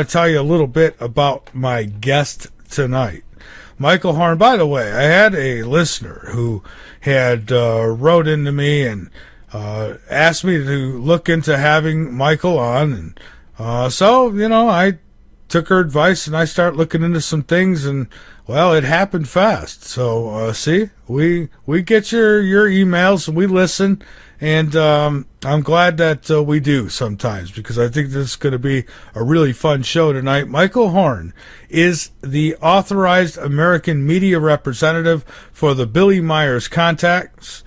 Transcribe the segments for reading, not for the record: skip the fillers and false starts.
to tell you a little bit about my guest tonight. Michael Horn. By the way, I had a listener who had wrote into me and asked me to look into having Michael on, and so I took her advice and I started looking into some things, and well, it happened fast. So see, we get your emails and we listen, and I'm glad that we do sometimes, because I think this is going to be a really fun show tonight. Michael Horn is the authorized American media representative for the Billy Meier contacts,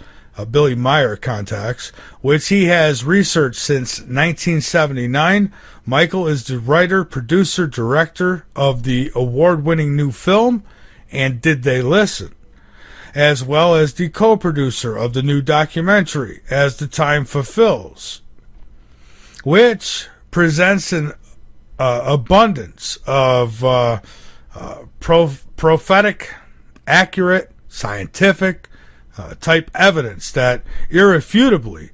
which he has researched since 1979. Michael is the writer, producer, director of the award-winning new film, And Did They Listen?, as well as the co-producer of the new documentary, As the Time Fulfills, which presents an abundance of prophetic, accurate, scientific type evidence that irrefutably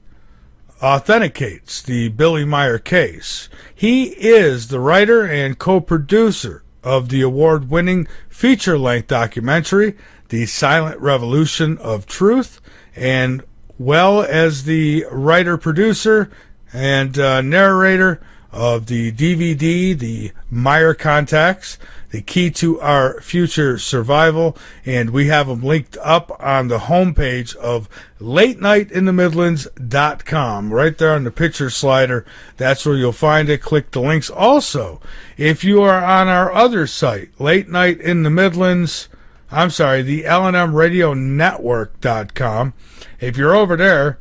authenticates the Billy Meier case. He is the writer and co-producer of the award-winning feature-length documentary, The Silent Revolution of Truth, and well as the writer-producer and narrator of the DVD, The Meier Contacts, The Key to Our Future Survival, and we have them linked up on the homepage of LateNightInTheMidlands.com. Right there on the picture slider, that's where you'll find it. Click the links. Also, if you are on our other site, Late Night in the Midlands, the LNMRadioNetwork.com, if you're over there,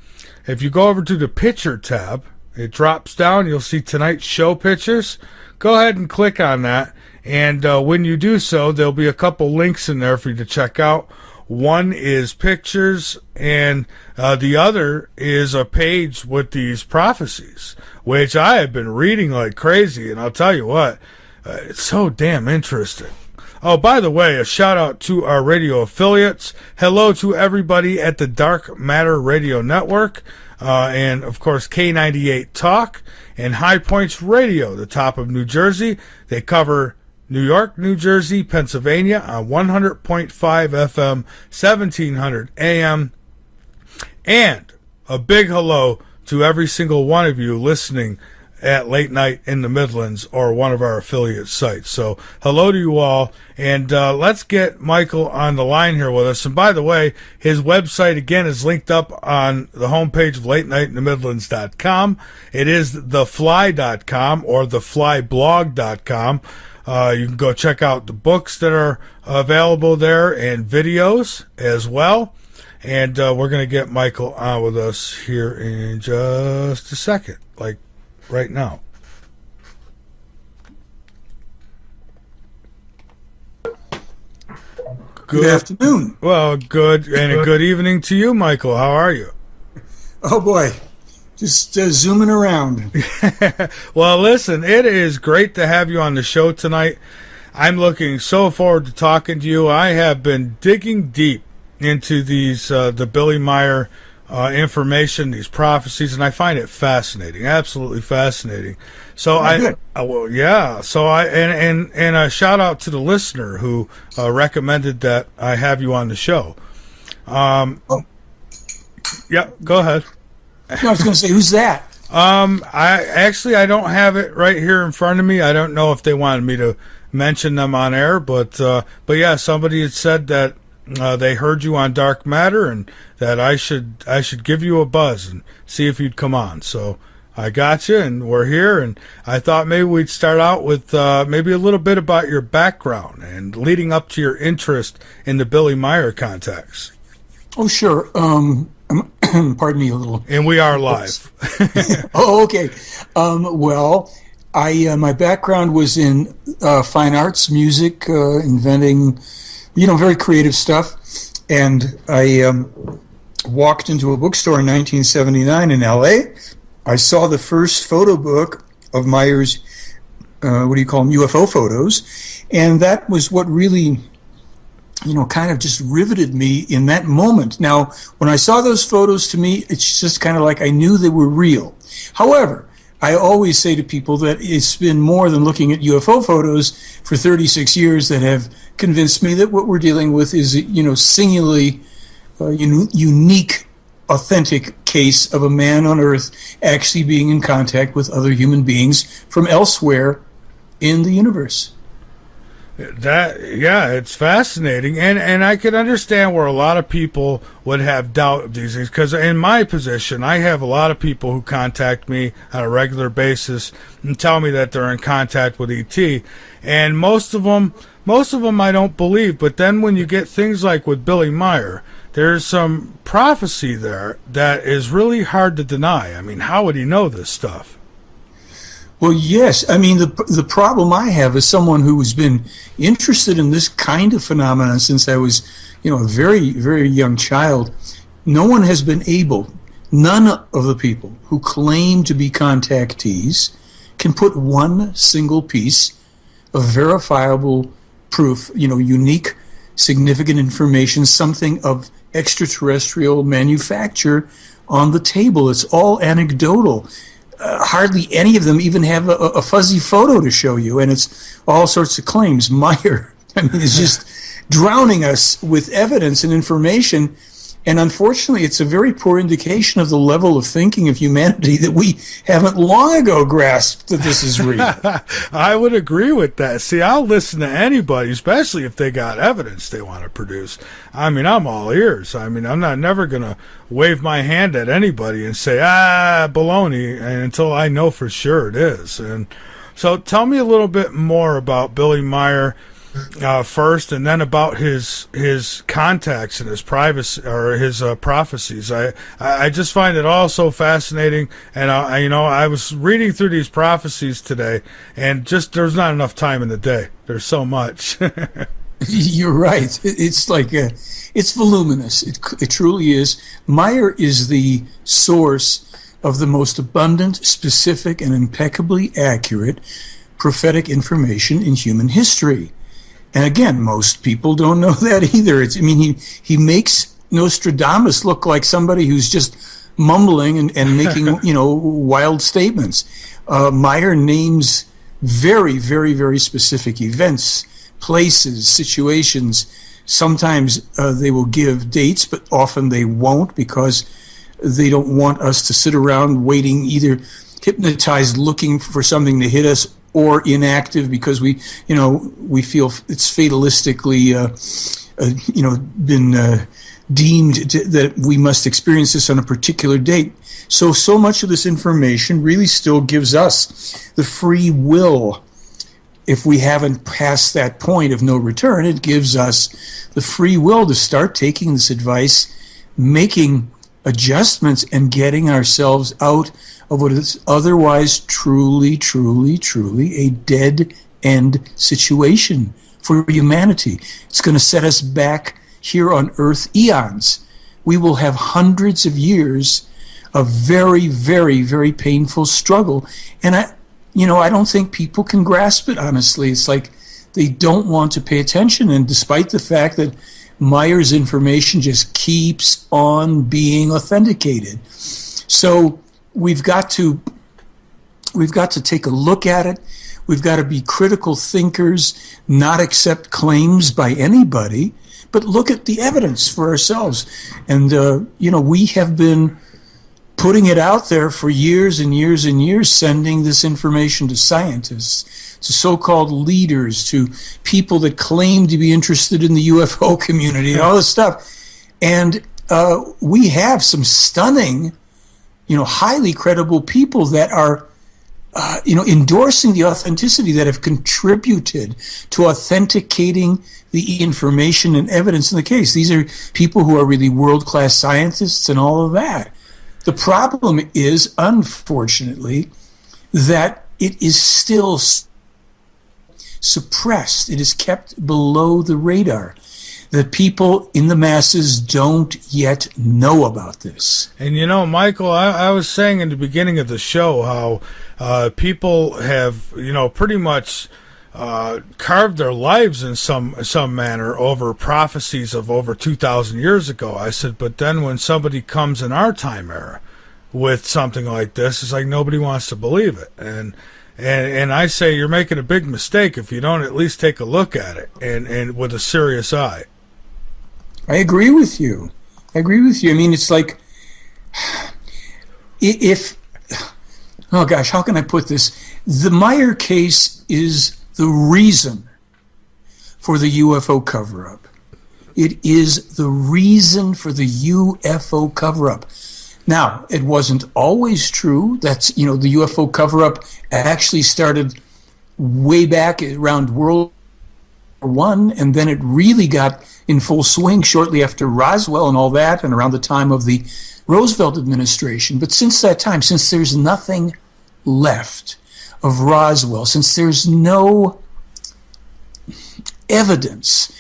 if you go over to the picture tab, it drops down, you'll see tonight's show pictures. Go ahead and click on that. And when you do so, there'll be a couple links in there for you to check out. One is pictures, and the other is a page with these prophecies, which I have been reading like crazy. And I'll tell you what, it's so damn interesting. Oh, by the way, a shout out to our radio affiliates. Hello to everybody at the Dark Matter Radio Network. And, of course, K98 Talk and High Points Radio, the top of New Jersey. They cover New York, New Jersey, Pennsylvania on 100.5 FM, 1700 AM. And a big hello to every single one of you listening at Late Night in the Midlands or one of our affiliate sites. So hello to you all, and let's get Michael on the line here with us. And by the way, his website again is linked up on the homepage of LateNightInTheMidlands.com. It is thefly.com or theflyblog.com. You can go check out the books that are available there and videos as well. And we're going to get Michael on with us here in just a second, like right now. Good afternoon. Well, good, and a good evening to you, Michael. How are you? Oh, boy. Just zooming around. Well, listen, it is great to have you on the show tonight. I'm looking so forward to talking to you. I have been digging deep into these the Billy Meier information, these prophecies, and I find it fascinating, absolutely fascinating. So and a shout out to the listener who recommended that I have you on the show. Yeah, go ahead. No, I was going to say, who's that? I don't have it right here in front of me. I don't know if they wanted me to mention them on air, but yeah, somebody had said that they heard you on Dark Matter and that I should give you a buzz and see if you'd come on. So I got you, and we're here, and I thought maybe we'd start out with maybe a little bit about your background and leading up to your interest in the Billy Meier contacts. Oh, sure. Pardon me a little. And we are live. Oh, okay. Well, my background was in fine arts, music, inventing, very creative stuff. And I walked into a bookstore in 1979 in L.A. I saw the first photo book of Meier's, UFO photos. And that was what really, kind of just riveted me in that moment. Now, when I saw those photos, to me, it's just kind of like I knew they were real. However, I always say to people that it's been more than looking at UFO photos for 36 years that have convinced me that what we're dealing with is, singularly unique, authentic case of a man on Earth actually being in contact with other human beings from elsewhere in the universe. It's fascinating, and I can understand where a lot of people would have doubt of these things, because in my position, I have a lot of people who contact me on a regular basis and tell me that they're in contact with ET, and most of them I don't believe. But then when you get things like with Billy Meier, there's some prophecy there that is really hard to deny. I mean, how would he know this stuff? Well, yes. I mean, the problem I have is someone who has been interested in this kind of phenomenon since I was, a very, very young child. No one has been able, none of the people who claim to be contactees can put one single piece of verifiable proof, unique, significant information, something of extraterrestrial manufacture on the table. It's all anecdotal. Hardly any of them even have a fuzzy photo to show you, and it's all sorts of claims. Meier, is just drowning us with evidence and information, and unfortunately, it's a very poor indication of the level of thinking of humanity that we haven't long ago grasped that this is real. I would agree with that. See, I'll listen to anybody, especially if they got evidence they want to produce. I mean, I'm all ears. I mean, I'm never going to wave my hand at anybody and say, baloney, until I know for sure it is. And so tell me a little bit more about Billy Meier first, and then about his contacts and his privacy, or his prophecies. I just find it all so fascinating, and I was reading through these prophecies today, and just there's not enough time in the day. There's so much. You're right. It's like it's voluminous. It truly is. Meier is the source of the most abundant, specific, and impeccably accurate prophetic information in human history. And again, most people don't know that either. He makes Nostradamus look like somebody who's just mumbling and making wild statements. Meier names very, very, very specific events, places, situations. Sometimes they will give dates, but often they won't, because they don't want us to sit around waiting, either hypnotized looking for something to hit us, or inactive because we feel it's fatalistically, been deemed that we must experience this on a particular date. So much of this information really still gives us the free will. If we haven't passed that point of no return, it gives us the free will to start taking this advice, making adjustments, and getting ourselves out of what is otherwise truly, truly, truly a dead-end situation for humanity. It's going to set us back here on Earth eons. We will have hundreds of years of very, very, very painful struggle. And I don't think people can grasp it, honestly. It's like they don't want to pay attention. And despite the fact that Meier's information just keeps on being authenticated. So we've got to take a look at it. We've got to be critical thinkers, not accept claims by anybody, but look at the evidence for ourselves. And we have been putting it out there for years and years and years, sending this information to scientists, to so-called leaders, to people that claim to be interested in the UFO community and all this stuff. And we have some stunning, highly credible people that are, endorsing the authenticity, that have contributed to authenticating the information and evidence in the case. These are people who are really world-class scientists and all of that. The problem is, unfortunately, that it is still suppressed. It is kept below the radar. The people in the masses don't yet know about this. And Michael, I was saying in the beginning of the show how people have, pretty much carved their lives in some manner over prophecies of over 2,000 years ago. I said, but then when somebody comes in our time era, with something like this. It's like nobody wants to believe it. And I say you're making a big mistake if you don't at least take a look at it and with a serious eye. I agree with you. I mean, it's like, oh gosh, how can I put this? The Meier case is the reason for the UFO cover-up. It is the reason for the UFO cover-up. Now, it wasn't always true. That's, the UFO cover-up actually started way back around World War One, and then it really got in full swing shortly after Roswell and all that, and around the time of the Roosevelt administration. But since that time, since there's nothing left of Roswell, since there's no evidence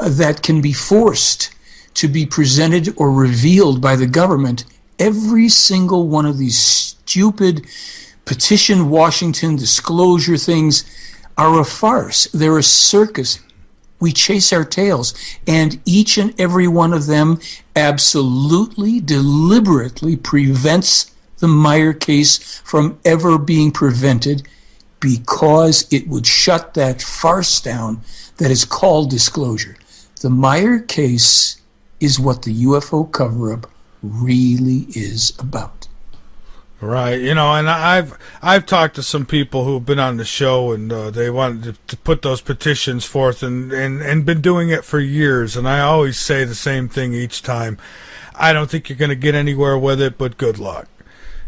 that can be forced to be presented or revealed by the government, every single one of these stupid petition Washington disclosure things are a farce. They're a circus. We chase our tails, and each and every one of them absolutely, deliberately prevents the Meier case from ever being prevented, because it would shut that farce down that is called disclosure. The Meier case is what the UFO cover-up really is about. Right, and I've talked to some people who've been on the show, and they wanted to put those petitions forth, and been doing it for years. And I always say the same thing each time: I don't think you're going to get anywhere with it, but good luck,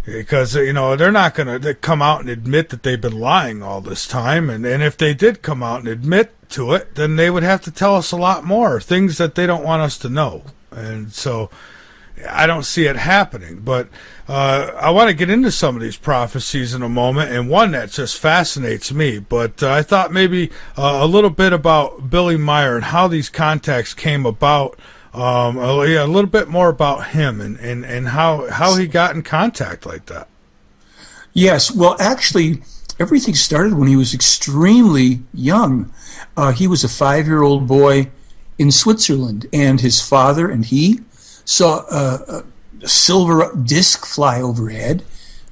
because they're not going to come out and admit that they've been lying all this time. And if they did come out and admit to it, then they would have to tell us a lot more things that they don't want us to know. And so I don't see it happening, but I want to get into some of these prophecies in a moment, and one that just fascinates me. But I thought maybe a little bit about Billy Meier and how these contacts came about, a little bit more about him and how he got in contact like that. Yes, well, actually, everything started when he was extremely young. He was a 5-year-old boy in Switzerland, and his father and he saw a silver disc fly overhead.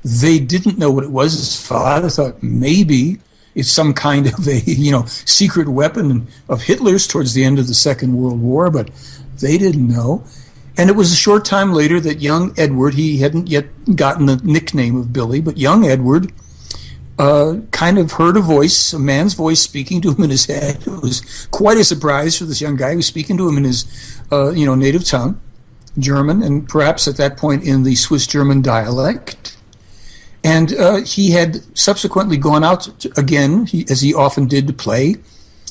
They didn't know what it was. His father thought maybe it's some kind of a secret weapon of Hitler's towards the end of the Second World War, but they didn't know. And it was a short time later that young Edward, he hadn't yet gotten the nickname of Billy, but young Edward kind of heard a man's voice speaking to him in his head. It was quite a surprise for this young guy who was speaking to him in his native tongue, German, and perhaps at that point in the Swiss-German dialect. And he had subsequently gone out again, as he often did, to play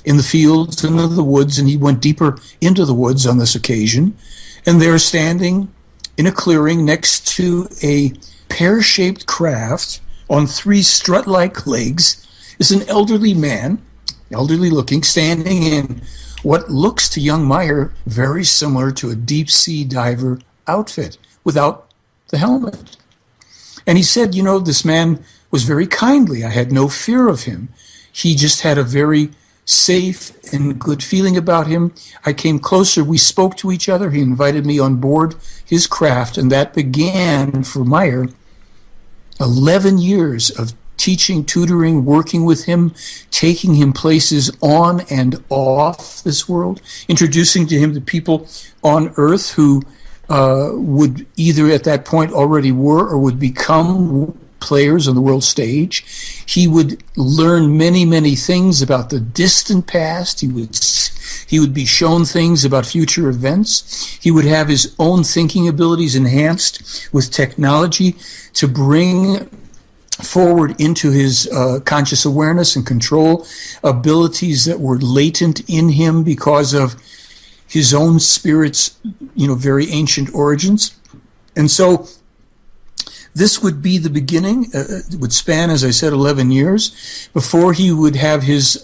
in the fields and in the woods, and he went deeper into the woods on this occasion. And there, standing in a clearing next to a pear-shaped craft on 3 strut-like legs, is an elderly man, elderly-looking, standing in what looks to young Meier very similar to a deep-sea diver outfit without the helmet. And he said, this man was very kindly. I had no fear of him. He just had a very safe and good feeling about him. I came closer. We spoke to each other. He invited me on board his craft, and that began for Meier 11 years of teaching, tutoring, working with him, taking him places on and off this world, introducing to him the people on Earth who would either at that point already were or would become players on the world stage. He would learn many, many things about the distant past. He would be shown things about future events. He would have his own thinking abilities enhanced with technology to bring forward into his conscious awareness and control abilities that were latent in him because of his own spirit's, very ancient origins. And so this would be the beginning. It would span, as I said, 11 years before he would have his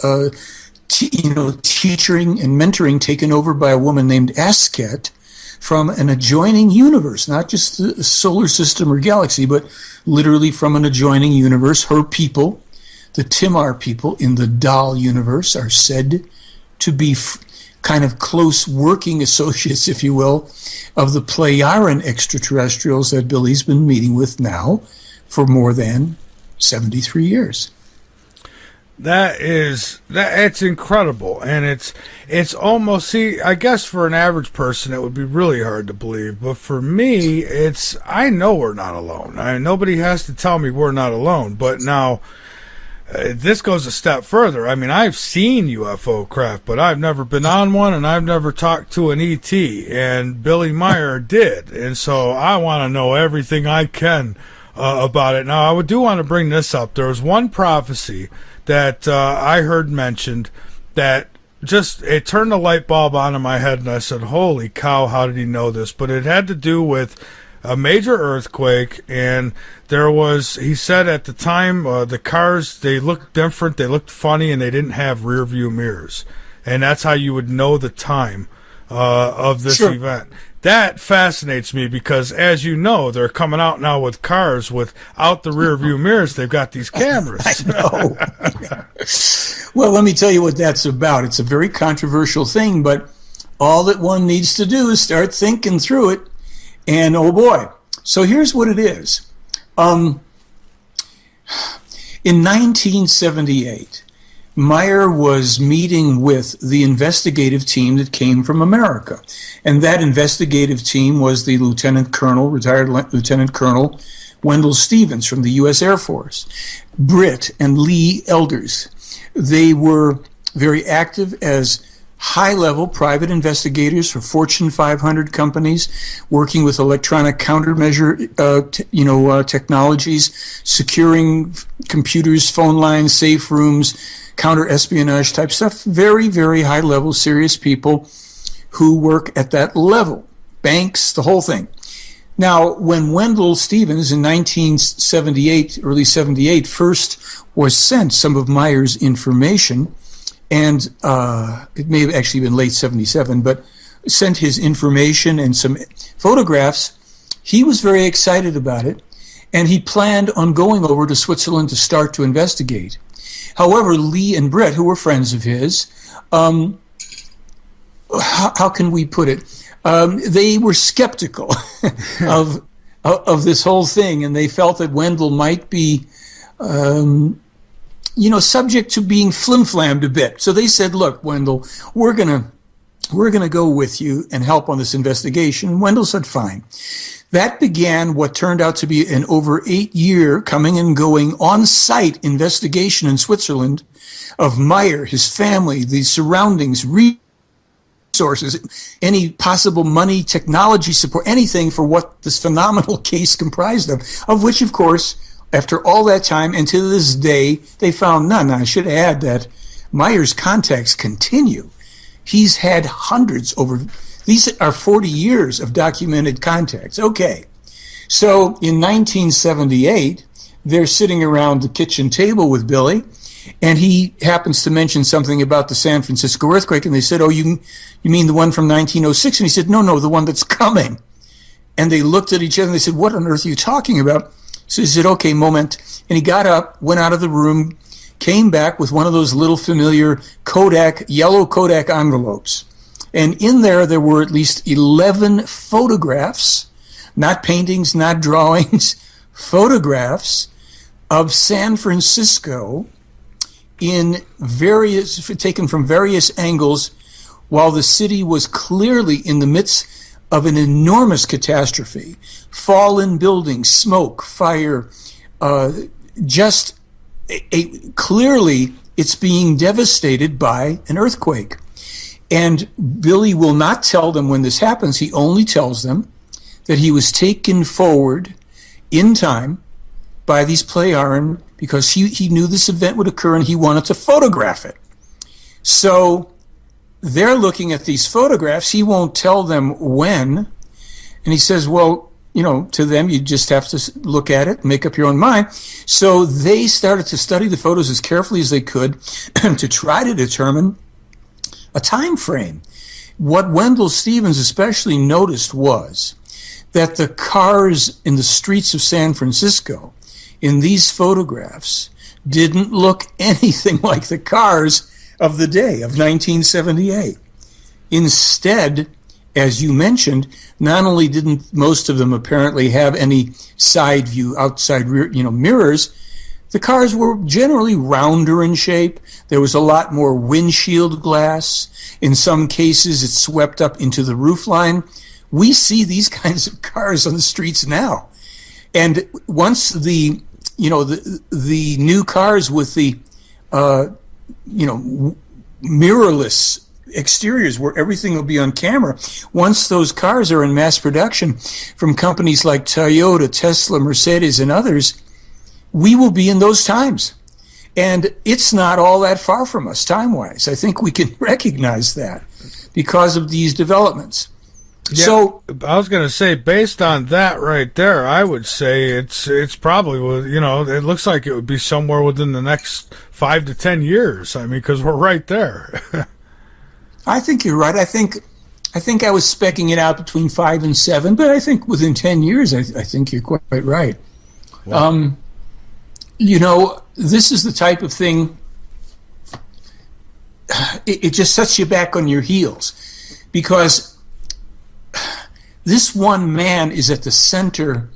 teaching and mentoring taken over by a woman named Asket from an adjoining universe, not just the solar system or galaxy, but literally from an adjoining universe. Her people, the Timar people in the Dal universe, are said to be kind of close working associates, if you will, of the Plejaren extraterrestrials that Billy's been meeting with now for more than 73 years. It's incredible, and it's almost, see, I guess for an average person it would be really hard to believe, but for me, I know we're not alone. Nobody has to tell me we're not alone, but now this goes a step further. I mean, I've seen UFO craft, but I've never been on one, and I've never talked to an ET, and Billy Meier did, and so I want to know everything I can about it. Now, I do want to bring this up. There was one prophecy that I heard mentioned that it turned a light bulb on in my head, and I said, holy cow, how did he know this? But it had to do with a major earthquake, and he said at the time, the cars, they looked different, they looked funny, and they didn't have rear view mirrors. And that's how you would know the time of this event. That fascinates me because, as you know, they're coming out now with cars without the rear view mirrors. They've got these cameras. I know. Well, let me tell you what that's about. It's a very controversial thing, but all that one needs to do is start thinking through it. And, oh boy. So here's what it is. In 1978, Meier was meeting with the investigative team that came from America. And that investigative team was the retired Lieutenant Colonel Wendell Stevens from the U.S. Air Force, Britt and Lee Elders. They were very active as high-level private investigators for Fortune 500 companies, working with electronic countermeasure technologies, securing computers, phone lines, safe rooms, counter-espionage type stuff. Very, very high-level, serious people who work at that level. Banks, the whole thing. Now, when Wendell Stevens in 1978, early 78, first was sent some of Meier's information, and it may have actually been late 77, but sent his information and some photographs, he was very excited about it, and he planned on going over to Switzerland to start to investigate. However, Lee and Brett, who were friends of his, how can we put it? They were skeptical of this whole thing, and they felt that Wendell might be, subject to being flim-flammed a bit. So they said, "Look, Wendell, we're gonna go with you and help on this investigation." And Wendell said, "Fine." That began what turned out to be an over 8-year coming and going on-site investigation in Switzerland of Meier, his family, the surroundings, resources, any possible money, technology support, anything for what this phenomenal case comprised of which, of course, after all that time and to this day, they found none. I should add that Meier's contacts continue. He's had hundreds these are 40 years of documented contacts. Okay. So in 1978, they're sitting around the kitchen table with Billy, and he happens to mention something about the San Francisco earthquake, and they said, "Oh, you mean the one from 1906? And he said, no, the one that's coming." And they looked at each other and they said, "What on earth are you talking about?" So he said, "Okay, moment." And he got up, went out of the room, came back with one of those little familiar yellow Kodak envelopes. And in there were at least 11 photographs, not paintings, not drawings, photographs of San Francisco taken from various angles while the city was clearly in the midst of an enormous catastrophe. Fallen buildings, smoke, fire, clearly it's being devastated by an earthquake. And Billy will not tell them when this happens. He only tells them that he was taken forward in time by these Plejaren because he knew this event would occur and he wanted to photograph it. So they're looking at these photographs. He won't tell them when. And he says, well, to them, you just have to look at it, make up your own mind. So they started to study the photos as carefully as they could to try to determine a time frame. What Wendell Stevens especially noticed was that the cars in the streets of San Francisco in these photographs didn't look anything like the cars of the day of 1978. Instead, as you mentioned, not only didn't most of them apparently have any side view, outside rear, mirrors, the cars were generally rounder in shape. There was a lot more windshield glass. In some cases, it swept up into the roofline. We see these kinds of cars on the streets now. And once the new cars with the, mirrorless exteriors where everything will be on camera, once those cars are in mass production from companies like Toyota, Tesla, Mercedes, and others, we will be in those times. And it's not all that far from us time-wise. I think we can recognize that because of these developments. Yeah, so I was going to say, based on that right there, I would say it's probably, it looks like it would be somewhere within the next 5 to 10 years. I mean, because we're right there. I think you're right. I think I was specking it out between 5 and 7, but I think within 10 years, I think you're quite right. Wow. This is the type of thing, it just sets you back on your heels, because this one man is at the center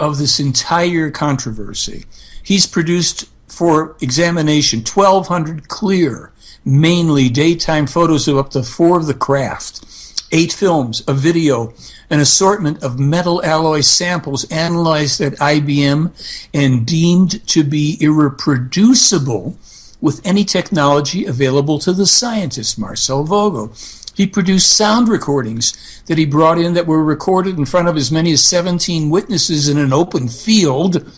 of this entire controversy. He's produced for examination 1,200 clear, mainly daytime photos of up to 4 of the craft, 8 films, a video, an assortment of metal alloy samples analyzed at IBM and deemed to be irreproducible with any technology available to the scientist, Marcel Vogel. He produced sound recordings that he brought in that were recorded in front of as many as 17 witnesses in an open field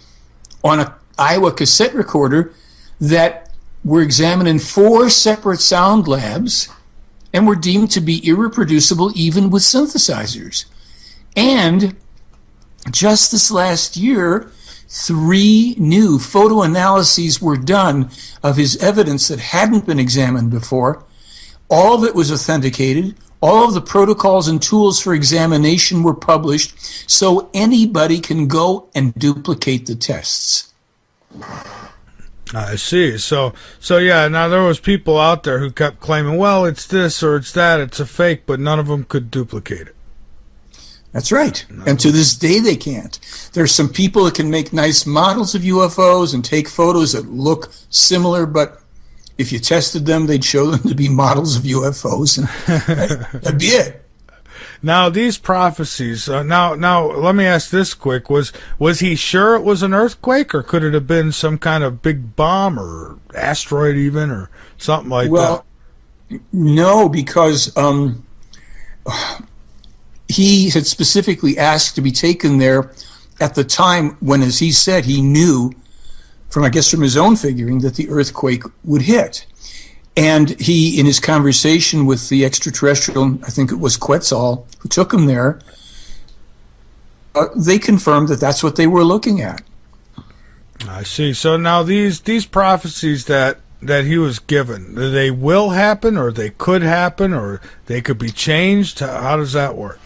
on an Iowa cassette recorder that were examined in 4 separate sound labs and were deemed to be irreproducible even with synthesizers. And just this last year, 3 new photo analyses were done of his evidence that hadn't been examined before. All of it was authenticated. All of the protocols and tools for examination were published, so anybody can go and duplicate the tests. I see. So yeah, now there was people out there who kept claiming, well, it's this or it's that, it's a fake, but none of them could duplicate it. That's right. And to this day, they can't. There's some people that can make nice models of UFOs and take photos that look similar, but if you tested them, they'd show them to be models of UFOs, and that'd be it. Now, these prophecies, now let me ask this quick. Was he sure it was an earthquake, or could it have been some kind of big bomb or asteroid even, or something like that? Well, no, because he had specifically asked to be taken there at the time when, as he said, he knew from his own figuring that the earthquake would hit. And he, in his conversation with the extraterrestrial, I think it was Quetzal, who took him there, they confirmed that that's what they were looking at. I see. So now these prophecies that he was given, they will happen, or they could happen, or they could be changed? How does that work?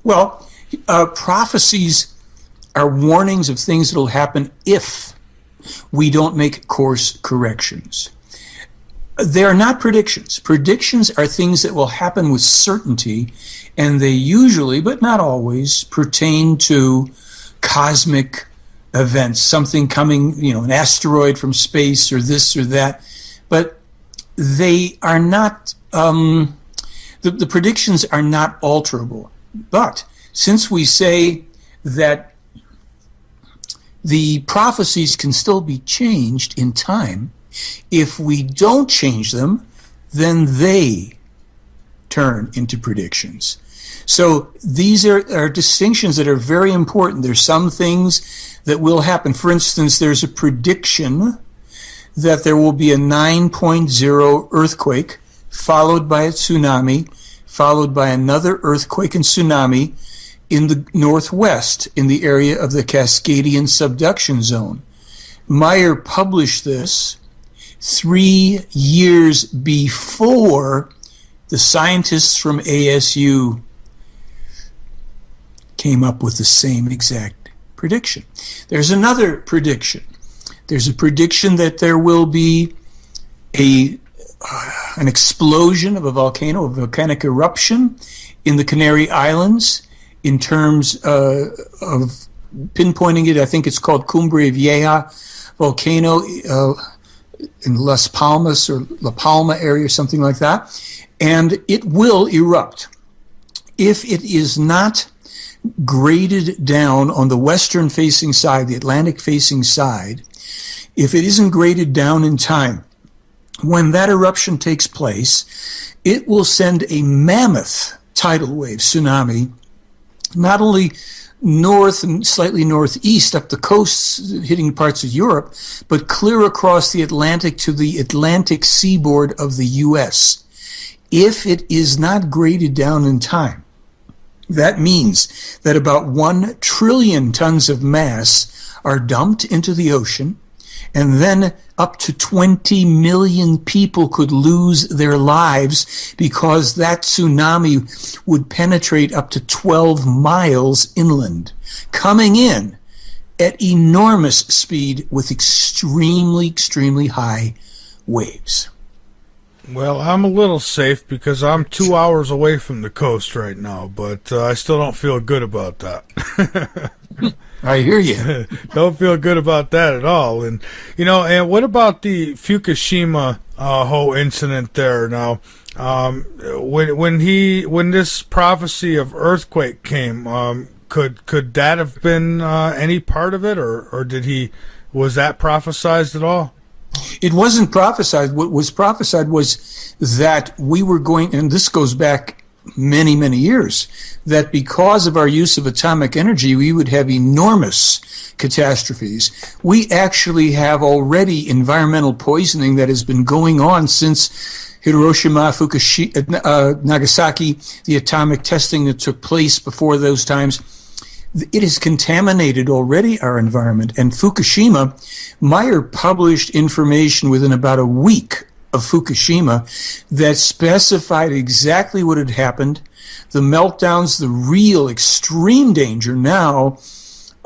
Well, prophecies are warnings of things that will happen if we don't make course corrections. They are not predictions. Predictions are things that will happen with certainty, and they usually, but not always, pertain to cosmic events, something coming, an asteroid from space or this or that. But they are not, the predictions are not alterable. But since we say that the prophecies can still be changed in time, if we don't change them, then they turn into predictions. So these are distinctions that are very important. There's some things that will happen. For instance, there's a prediction that there will be a 9.0 earthquake, followed by a tsunami, followed by another earthquake and tsunami in the northwest, in the area of the Cascadian subduction zone. Meier published this 3 years before the scientists from ASU came up with the same exact prediction. There's another prediction. There's a prediction that there will be a an explosion of a volcano, a volcanic eruption in the Canary Islands. In terms of pinpointing it, I think it's called Cumbre Vieja volcano in Las Palmas or La Palma area, or something like that. And it will erupt. If it is not graded down on the western-facing side, the Atlantic-facing side, if it isn't graded down in time, when that eruption takes place, it will send a mammoth tidal wave, tsunami, not only north and slightly northeast up the coasts, hitting parts of Europe, but clear across the Atlantic to the Atlantic seaboard of the U.S. If it is not graded down in time, that means that about 1 trillion tons of mass are dumped into the ocean, and then up to 20 million people could lose their lives because that tsunami would penetrate up to 12 miles inland, coming in at enormous speed with extremely, extremely high waves. Well, I'm a little safe because I'm 2 hours away from the coast right now, but I still don't feel good about that. I hear you. Don't feel good about that at all. And and what about the Fukushima whole incident there? Now, when this prophecy of earthquake came, could that have been any part of it, or was that prophesized at all? It wasn't prophesied. What was prophesied was that we were going, and this goes back many, many years, that because of our use of atomic energy, we would have enormous catastrophes. We actually have already environmental poisoning that has been going on since Hiroshima, Fukushima, Nagasaki, the atomic testing that took place before those times. It has contaminated already our environment. And Fukushima, Meier published information within about a week of Fukushima that specified exactly what had happened, the meltdowns, the real extreme danger now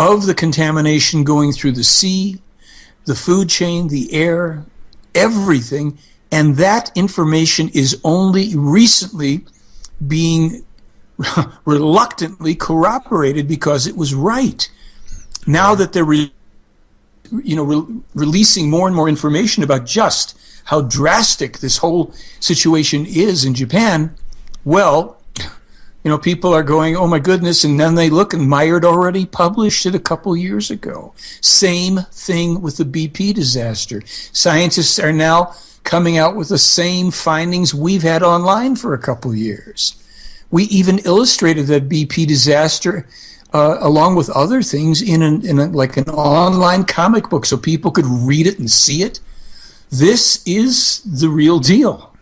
of the contamination going through the sea, the food chain, the air, everything. And that information is only recently being reluctantly corroborated because it was right. Now that they're releasing more and more information about just how drastic this whole situation is in Japan, well, people are going, oh my goodness, and then they look, and Meier had already published it a couple years ago. Same thing with the BP disaster. Scientists are now coming out with the same findings we've had online for a couple years. We even illustrated that BP disaster along with other things in an online comic book so people could read it and see it. This is the real deal.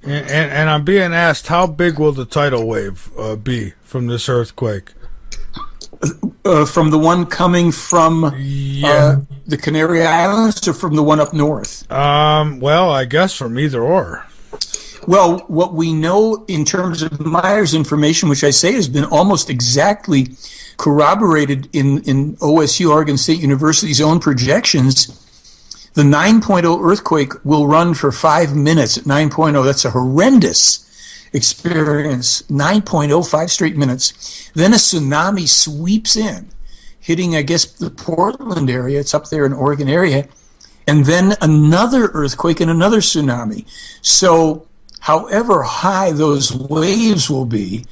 And I'm being asked, how big will the tidal wave be from this earthquake? From the one coming from the Canary Islands or from the one up north? Well, I guess from either or. Well, what we know in terms of Meier's information, which I say has been almost exactly corroborated in OSU, Oregon State University's own projections, the 9.0 earthquake will run for 5 minutes at 9.0. That's a horrendous experience. 9.0, 5 straight minutes. Then a tsunami sweeps in, hitting, I guess, the Portland area. It's up there in Oregon area. And then another earthquake and another tsunami. So however high those waves will be,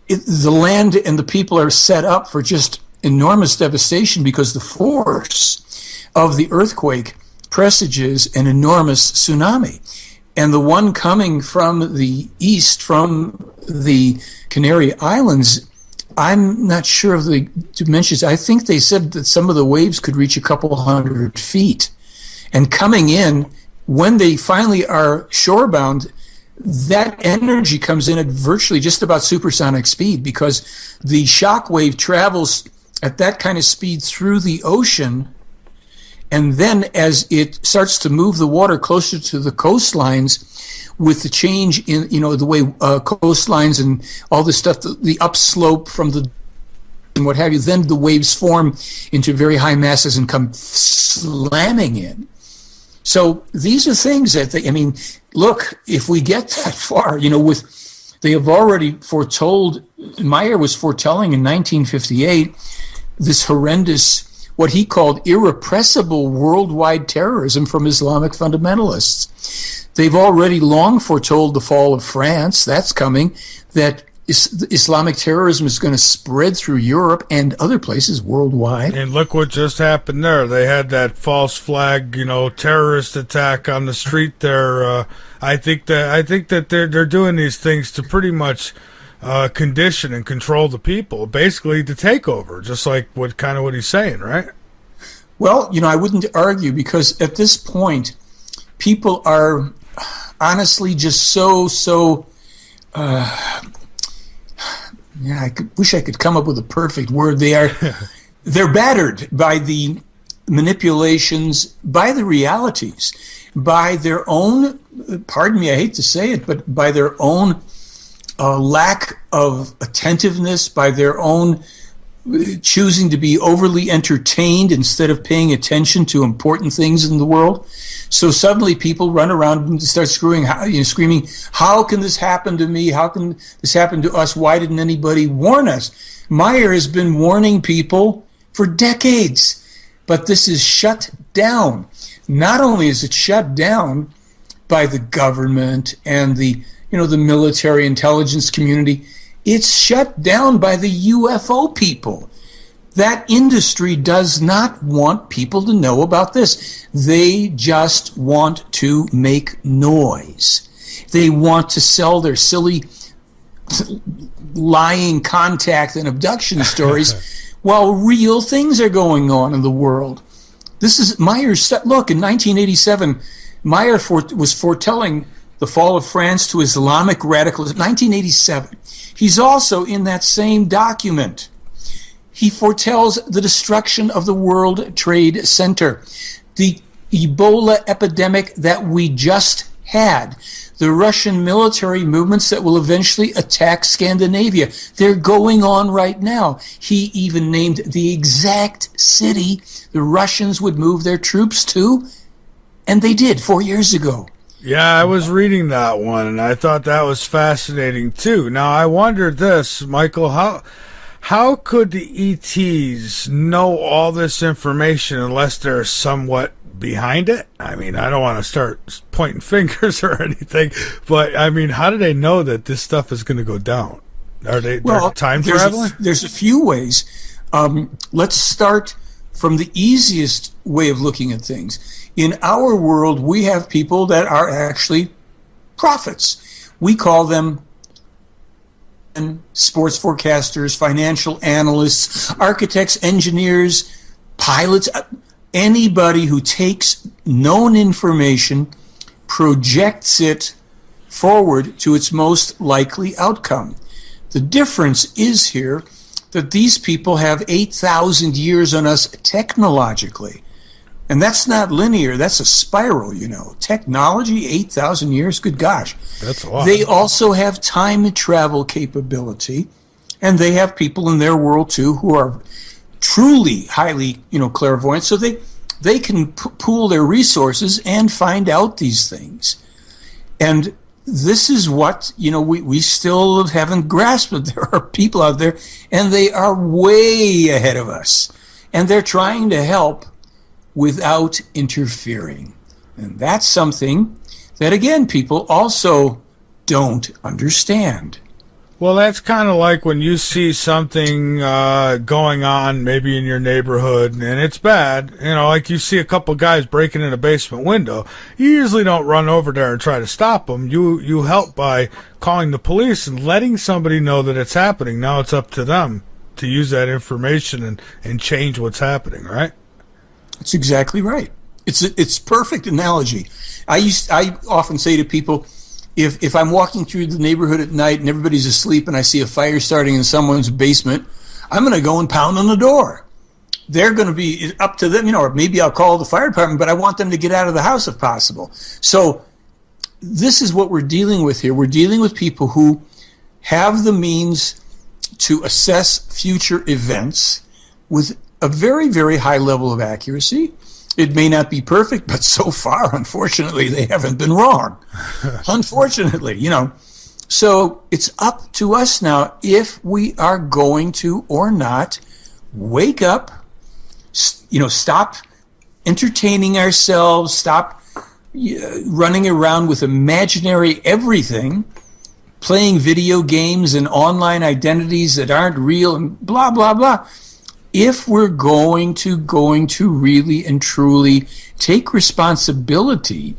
the land and the people are set up for just enormous devastation because the force of the earthquake presages an enormous tsunami. And the one coming from the east, from the Canary Islands, I'm not sure of the dimensions. I think they said that some of the waves could reach a couple hundred feet. And coming in, when they finally are shorebound, that energy comes in at virtually just about supersonic speed because the shock wave travels at that kind of speed through the ocean. And then as it starts to move the water closer to the coastlines, with the change in, the way coastlines and all this stuff, the upslope from the and what have you, then the waves form into very high masses and come slamming in. So these are things that, look, if we get that far, they have already foretold, Meier was foretelling in 1958 this horrendous, what he called irrepressible worldwide terrorism from Islamic fundamentalists. They've already long foretold the fall of France. That's coming. That Islamic terrorism is going to spread through Europe and other places worldwide. And look what just happened there. They had that false flag, terrorist attack on the street there. I think that they're doing these things to pretty much condition and control the people, basically to take over, just like what he's saying, right? Well, I wouldn't argue, because at this point, people are honestly just so. I wish I could come up with a perfect word. They're battered by the manipulations, by the realities, by their own, pardon me, I hate to say it, but by their own lack of attentiveness, by their own choosing to be overly entertained instead of paying attention to important things in the world. So suddenly people run around and start screaming, how can this happen to me? How can this happen to us? Why didn't anybody warn us? Meier has been warning people for decades, but this is shut down. Not only is it shut down by the government and the military intelligence community, it's shut down by the UFO people. That industry does not want people to know about this. They just want to make noise. They want to sell their silly lying contact and abduction stories while real things are going on in the world. This is Meier's look. In 1987, Meier was foretelling the fall of France to Islamic radicalism. 1987. He's also in that same document. He foretells the destruction of the World Trade Center, the Ebola epidemic that we just had, the Russian military movements that will eventually attack Scandinavia. They're going on right now. He even named the exact city the Russians would move their troops to, and they did 4 years ago. Yeah, I was reading that one, and I thought that was fascinating, too. Now, I wondered this, Michael, how could the ETs know all this information unless they're somewhat behind it? I mean, I don't want to start pointing fingers or anything, but, I mean, how do they know that this stuff is going to go down? Are they time traveling? There's a few ways. Let's start from the easiest way of looking at things. In our world, we have people that are actually prophets. We call them sports forecasters, financial analysts, architects, engineers, pilots, anybody who takes known information, projects it forward to its most likely outcome. The difference is here that these people have 8,000 years on us technologically. And that's not linear, that's a spiral, Technology, 8,000 years, good gosh. That's a lot. They also have time travel capability, and they have people in their world, too, who are truly highly, clairvoyant, so they can pool their resources and find out these things. And this is what, we still haven't grasped, but there are people out there, and they are way ahead of us. And they're trying to help without interfering. And that's something that, again, people also don't understand. Well, that's kind of like when you see something going on maybe in your neighborhood and it's bad, like you see a couple guys breaking in a basement window. You usually don't run over there and try to stop them. You help by calling the police and letting somebody know that it's happening. Now it's up to them to use that information and change what's happening, right? That's exactly right. It's perfect analogy. I often say to people, if I'm walking through the neighborhood at night and everybody's asleep and I see a fire starting in someone's basement, I'm going to go and pound on the door. They're going to be up to them, or maybe I'll call the fire department, but I want them to get out of the house if possible. So this is what we're dealing with here. We're dealing with people who have the means to assess future events with a very, very high level of accuracy, It may not be perfect, but so far, unfortunately, they haven't been wrong. Unfortunately, So it's up to us now if we are going to or not wake up, stop entertaining ourselves, stop running around with imaginary everything, playing video games and online identities that aren't real and blah, blah, blah. If we're going to really and truly take responsibility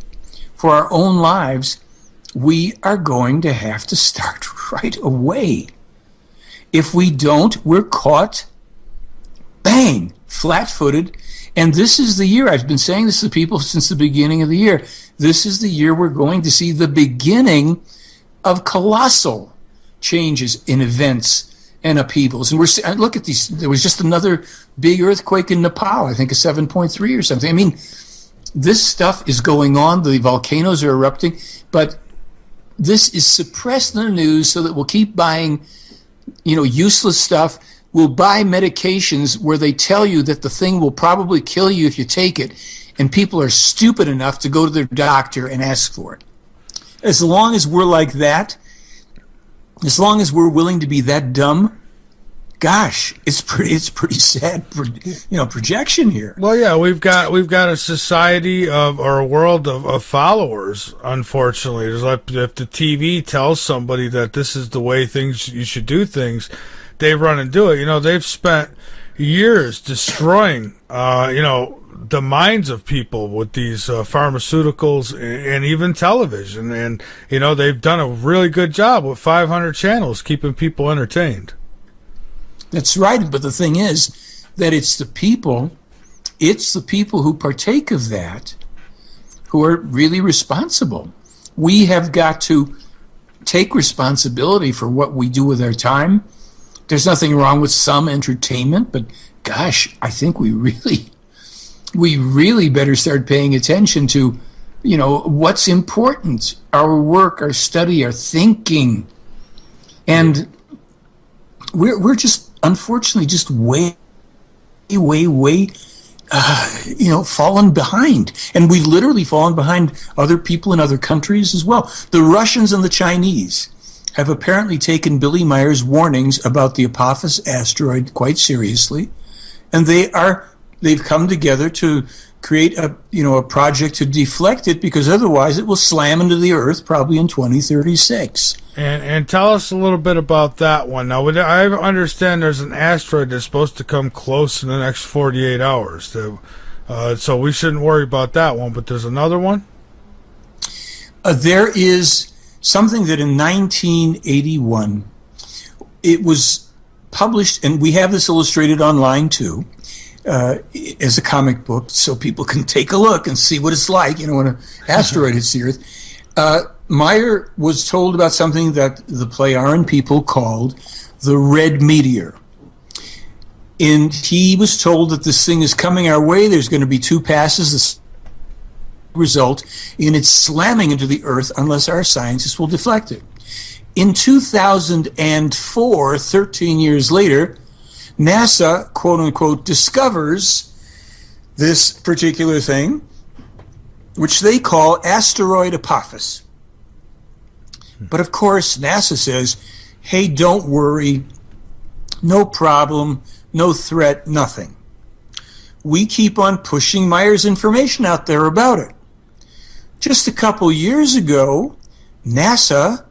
for our own lives, we are going to have to start right away. If we don't, we're caught, bang, flat-footed. And this is the year, I've been saying this to people since the beginning of the year, this is the year we're going to see the beginning of colossal changes in events and upheavals. And look at these, there was just another big earthquake in Nepal, I think a 7.3 or something. I mean, this stuff is going on, the volcanoes are erupting, but this is suppressed in the news so that we'll keep buying, useless stuff. We'll buy medications where they tell you that the thing will probably kill you if you take it, and people are stupid enough to go to their doctor and ask for it. As long as we're like that, as long as we're willing to be that dumb, gosh, it's pretty sad, projection here. Well, yeah, we've got a society or a world of followers. Unfortunately, there's like if the TV tells somebody that this is the way you should do things, they run and do it. They've spent years destroying, the minds of people with these pharmaceuticals and even television, and they've done a really good job with 500 channels keeping people entertained. That's right, but the thing is that it's the people who partake of that who are really responsible. We have got to take responsibility for what we do with our time. There's nothing wrong with some entertainment, but gosh, I think we really better start paying attention to, what's important, our work, our study, our thinking. And we're just, unfortunately, just way, fallen behind. And we've literally fallen behind other people in other countries as well. The Russians and the Chinese have apparently taken Billy Meier's warnings about the Apophis asteroid quite seriously, and they've come together to create a project to deflect it, because otherwise it will slam into the Earth probably in 2036. And tell us a little bit about that one. Now, I understand there's an asteroid that's supposed to come close in the next 48 hours. So we shouldn't worry about that one, but there's another one? There is something that in 1981, it was published, and we have this illustrated online too, as a comic book, so people can take a look and see what it's like, when an asteroid hits the Earth. Meier was told about something that the Plejaren people called the red meteor. And he was told that this thing is coming our way. There's going to be 2 passes. This result in it slamming into the Earth unless our scientists will deflect it. In 2004, 13 years later, NASA, quote-unquote, discovers this particular thing, which they call asteroid Apophis. But of course, NASA says, hey, don't worry, no problem, no threat, nothing. We keep on pushing Meier's information out there about it. Just a couple years ago, NASA,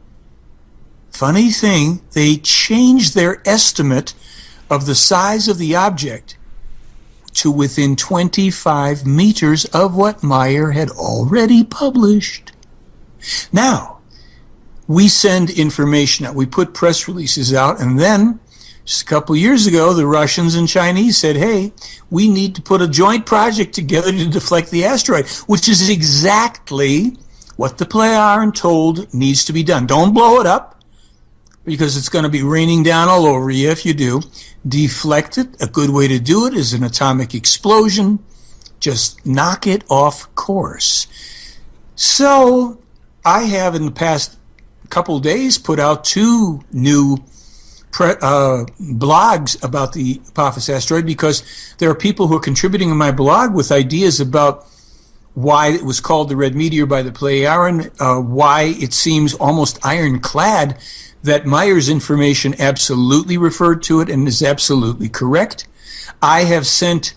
funny thing, they changed their estimate of the size of the object to within 25 meters of what Meier had already published. Now, we send information out. We put press releases out, and then just a couple years ago, the Russians and Chinese said, hey, we need to put a joint project together to deflect the asteroid, which is exactly what the Plejaren told needs to be done. Don't blow it up, because it's going to be raining down all over you if you do. Deflect it. A good way to do it is an atomic explosion. Just knock it off course. So I have in the past couple days put out 2 new blogs about the Apophis asteroid, because there are people who are contributing in my blog with ideas about why it was called the red meteor by the Pleiaren, why it seems almost ironclad that Meier's information absolutely referred to it and is absolutely correct. I have sent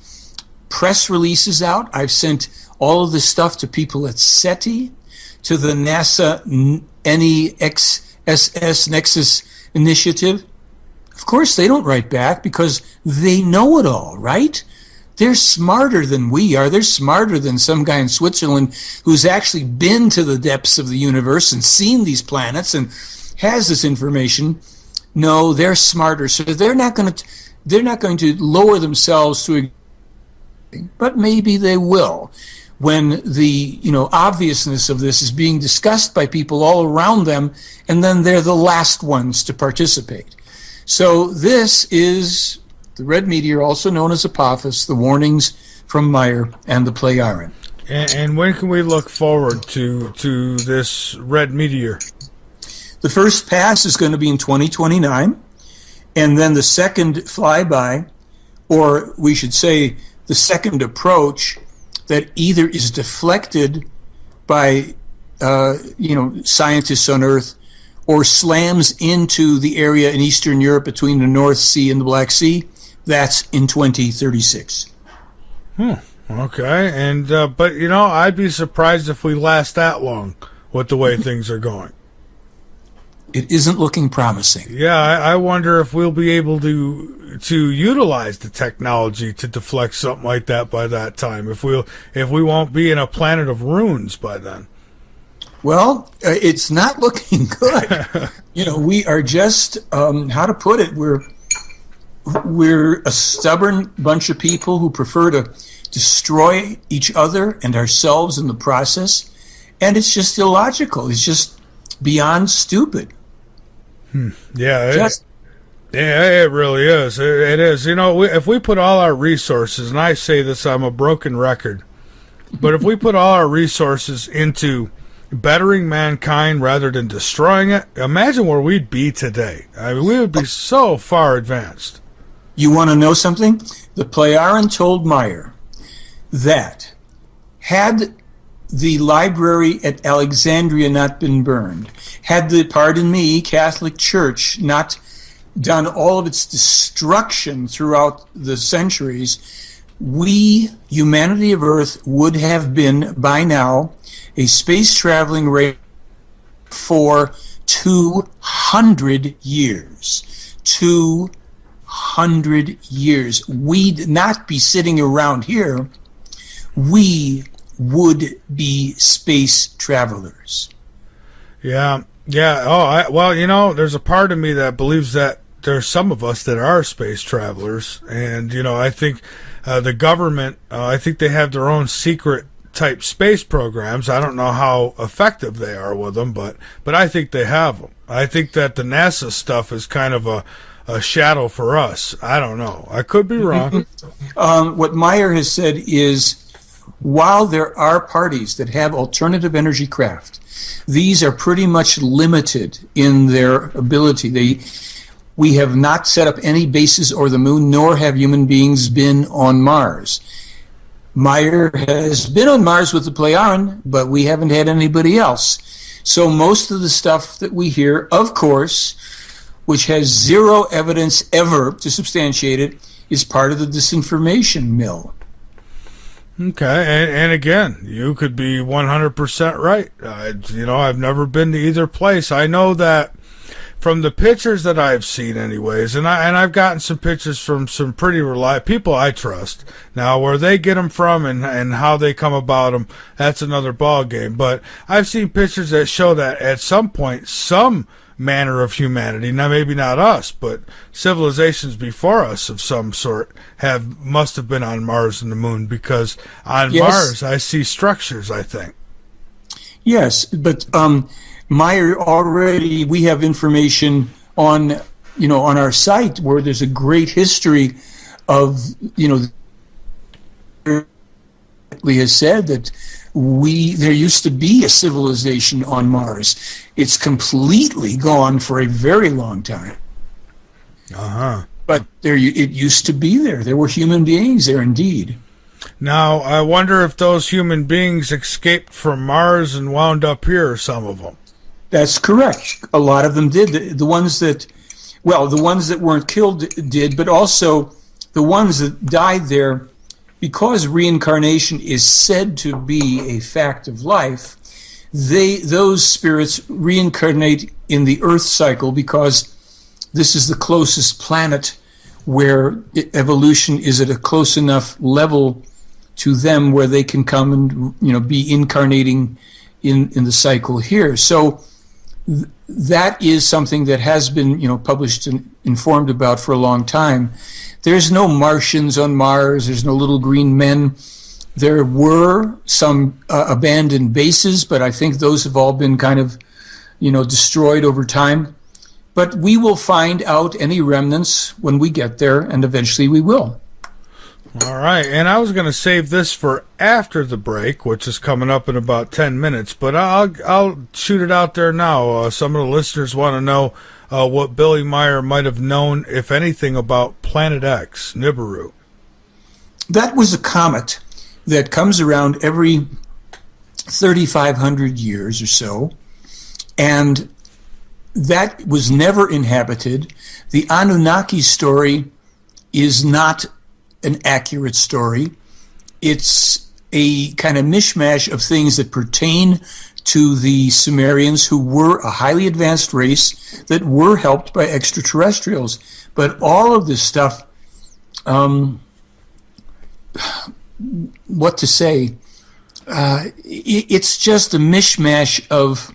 press releases out. I've sent all of this stuff to people at SETI, to the NASA NEXSS Nexus Initiative. Of course, they don't write back because they know it all, right? They're smarter than we are. They're smarter than some guy in Switzerland who's actually been to the depths of the universe and seen these planets and has this information. No, they're smarter. So they're not going to lower themselves to a, but maybe they will when the obviousness of this is being discussed by people all around them, and then they're the last ones to participate. So this is the red meteor, also known as Apophis, the warnings from Meier and the Pleiaren. And when can we look forward to this red meteor? The first pass is going to be in 2029, and then the second flyby, or we should say the second approach, that either is deflected by scientists on Earth or slams into the area in Eastern Europe between the North Sea and the Black Sea. That's in 2036. Okay. And but I'd be surprised if we last that long with the way things are going. It isn't looking promising. Yeah, I wonder if we'll be able to utilize the technology to deflect something like that by that time. If we won't be in a planet of ruins by then. Well, it's not looking good. We are just how to put it. We're a stubborn bunch of people who prefer to destroy each other and ourselves in the process, and it's just illogical. It's just beyond stupid. Yeah, it really is. It is. If we put all our resources, and I say this, I'm a broken record, but if we put all our resources into bettering mankind rather than destroying it, imagine where we'd be today. I mean, we would be so far advanced. You want to know something? The Pleiaren told Meier that had the library at Alexandria not been burned, had the, pardon me, Catholic Church not done all of its destruction throughout the centuries, we, humanity of Earth, would have been, by now, a space-traveling race for 200 years. 200 years. We'd not be sitting around here. We would be space travelers. Yeah. Oh, there's a part of me that believes that there's some of us that are space travelers, and I think the government, I think they have their own secret type space programs. I don't know how effective they are with them, but I think they have them. I think that the NASA stuff is kind of a shadow for us. I don't know. I could be wrong. What Meier has said is, while there are parties that have alternative energy craft, these are pretty much limited in their ability. We have not set up any bases or the moon, nor have human beings been on Mars. Meier has been on Mars with the Pleiaren, but we haven't had anybody else. So most of the stuff that we hear, of course, which has zero evidence ever to substantiate it, is part of the disinformation mill. Okay, and again, you could be 100% right. I've never been to either place. I know that from the pictures that I've seen anyways, and I've gotten some pictures from some pretty reliable people I trust. Now, where they get them from and how they come about them, that's another ball game. But I've seen pictures that show that at some point, some manner of humanity, now maybe not us, but civilizations before us of some sort must have been on Mars and the moon, because on Mars I see structures, I think. Yes, but Meier, already we have information on our site where there's a great history of has said that there used to be a civilization on Mars. It's completely gone for a very long time. But it used to be there. There were human beings there indeed. Now, I wonder if those human beings escaped from Mars and wound up here, some of them. That's correct. A lot of them did. The ones that weren't killed did, but also the ones that died there, because reincarnation is said to be a fact of life, those spirits reincarnate in the Earth cycle because this is the closest planet where evolution is at a close enough level to them where they can come and be incarnating in the cycle here. So that is something that has been published and informed about for a long time. There's no Martians on Mars. There's no little green men. There were some abandoned bases, but I think those have all been kind of destroyed over time. But we will find out any remnants when we get there, and eventually we will. All right, and I was going to save this for after the break, which is coming up in about 10 minutes, but I'll shoot it out there now. Some of the listeners want to know what Billy Meier might have known, if anything, about Planet X, Nibiru. That was a comet that comes around every 3,500 years or so, and that was never inhabited. The Anunnaki story is not an accurate story. It's a kind of mishmash of things that pertain to the Sumerians, who were a highly advanced race that were helped by extraterrestrials. But all of this stuff, what to say, it's just a mishmash of...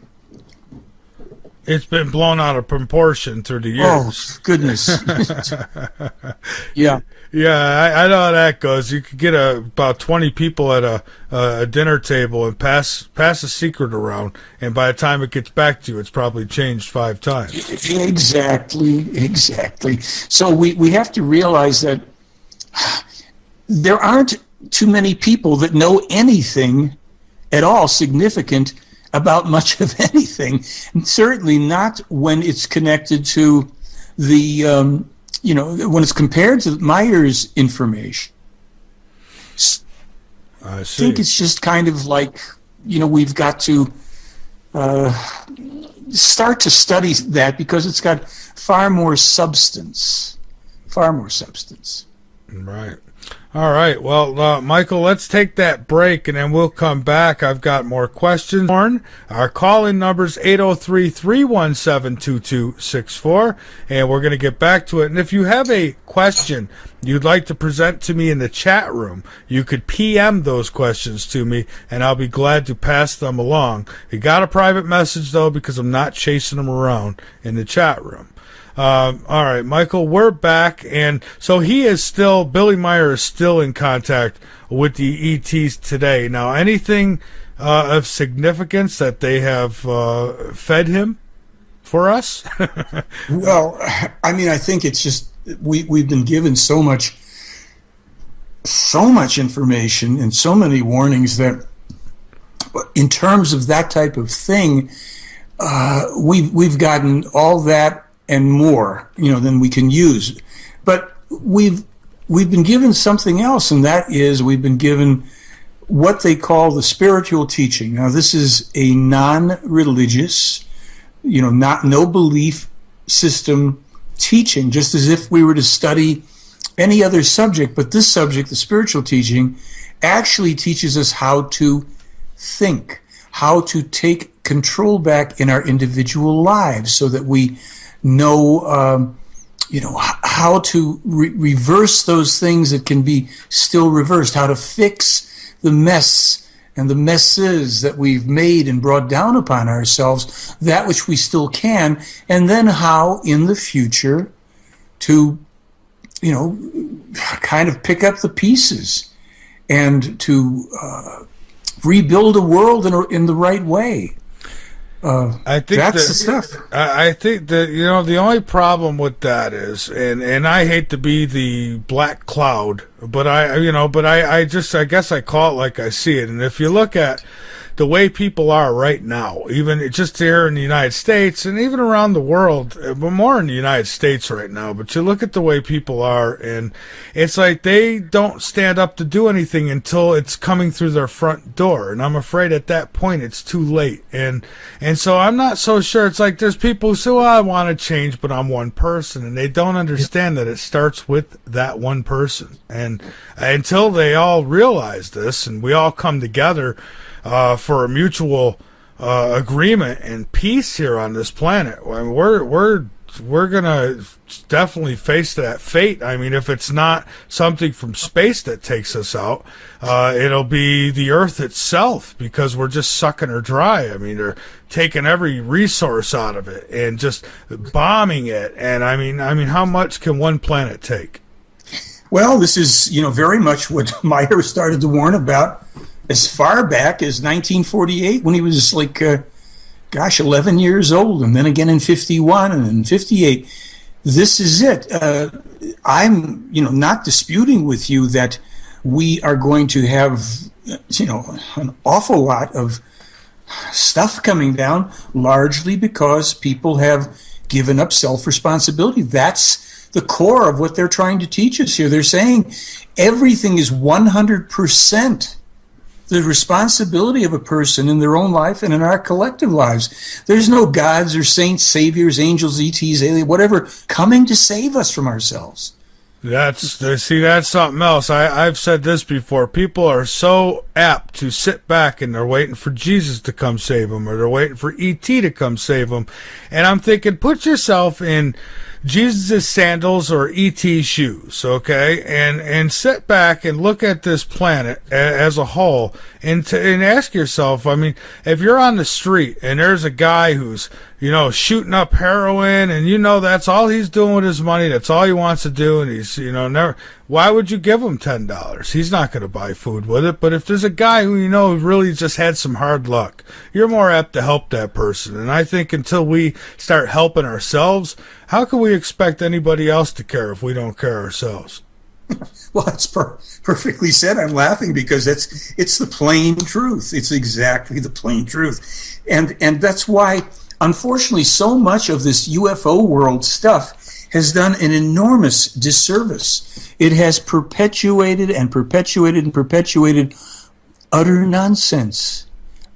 It's been blown out of proportion through the years. Oh, goodness. Yeah. Yeah, I know how that goes. You could get about 20 people at a dinner table and pass a secret around, and by the time it gets back to you, it's probably changed 5 times. Exactly. So we have to realize that there aren't too many people that know anything at all significant about much of anything, and certainly not when it's connected to the, when it's compared to Meier's information. I think it's just kind of like, we've got to start to study that because it's got far more substance. Right. All right. Well, Michael, let's take that break, and then we'll come back. I've got more questions. Our call-in number is 803-317-2264, and we're going to get back to it. And if you have a question you'd like to present to me in the chat room, you could PM those questions to me, and I'll be glad to pass them along. You got a private message, though, because I'm not chasing them around in the chat room. All right, Michael, we're back, and so Billy Meier is still in contact with the ETs today. Now, anything of significance that they have fed him for us? Well, I mean, I think it's just we've been given so much information and so many warnings that, in terms of that type of thing, we've gotten all that and more, than we can use. But we've been given something else, and that is we've been given what they call the spiritual teaching. Now, this is a non-religious, no belief system teaching, just as if we were to study any other subject. But this subject, the spiritual teaching, actually teaches us how to think, how to take control back in our individual lives so that we know, how to reverse those things that can be still reversed, how to fix the mess and the messes that we've made and brought down upon ourselves, that which we still can, and then how in the future to, kind of pick up the pieces and to rebuild a world in the right way. I think that's the stuff. I think that the only problem with that is, and I hate to be the black cloud, but I guess I call it like I see it. And if you look at the way people are right now, even just here in the United States and even around the world, but more in the United States right now. But you look at the way people are, and it's like they don't stand up to do anything until it's coming through their front door. And I'm afraid at that point it's too late. And so I'm not so sure. It's like there's people who say, well, I want to change, but I'm one person. And they don't understand that it starts with that one person. And until they all realize this and we all come together for a mutual agreement and peace here on this planet, I mean, we're gonna definitely face that fate. I mean, if it's not something from space that takes us out, it'll be the Earth itself, because we're just sucking her dry. I mean, they're taking every resource out of it and just bombing it. And I mean, how much can one planet take? Well, this is, very much what Meier started to warn about as far back as 1948, when he was like, 11 years old, and then again in 51 and in 58. This is it. I'm, not disputing with you that we are going to have, an awful lot of stuff coming down, largely because people have given up self-responsibility. That's the core of what they're trying to teach us here. They're saying everything is 100% the responsibility of a person in their own life and in our collective lives. There's no gods or saints, saviors, angels, ETs, aliens, whatever, coming to save us from ourselves. That's something else. I've said this before. People are so apt to sit back and they're waiting for Jesus to come save them, or they're waiting for ET to come save them. And I'm thinking, put yourself in Jesus' sandals or E.T. shoes, okay, and sit back and look at this planet as a whole, and ask yourself, I mean, if you're on the street and there's a guy who's, shooting up heroin, and that's all he's doing with his money, that's all he wants to do, and he's, never, why would you give him $10? He's not going to buy food with it. But if there's a guy who really just had some hard luck, you're more apt to help that person. And I think until we start helping ourselves, how can we expect anybody else to care if we don't care ourselves? Well, that's perfectly said. I'm laughing because it's the plain truth. It's exactly the plain truth. And that's why, unfortunately, so much of this UFO world stuff has done an enormous disservice. It has perpetuated and perpetuated and perpetuated utter nonsense.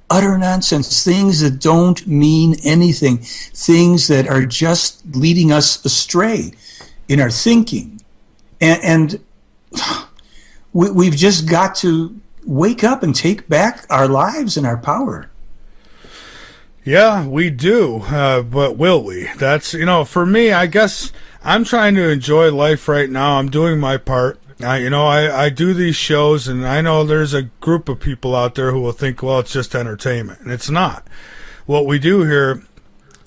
Utter nonsense. Things that don't mean anything. Things that are just leading us astray in our thinking. And we've just got to wake up and take back our lives and our power. Yeah, we do, but will we? That's, for me, I guess I'm trying to enjoy life right now. I'm doing my part. I do these shows, and I know there's a group of people out there who will think, well, it's just entertainment, and it's not. What we do here,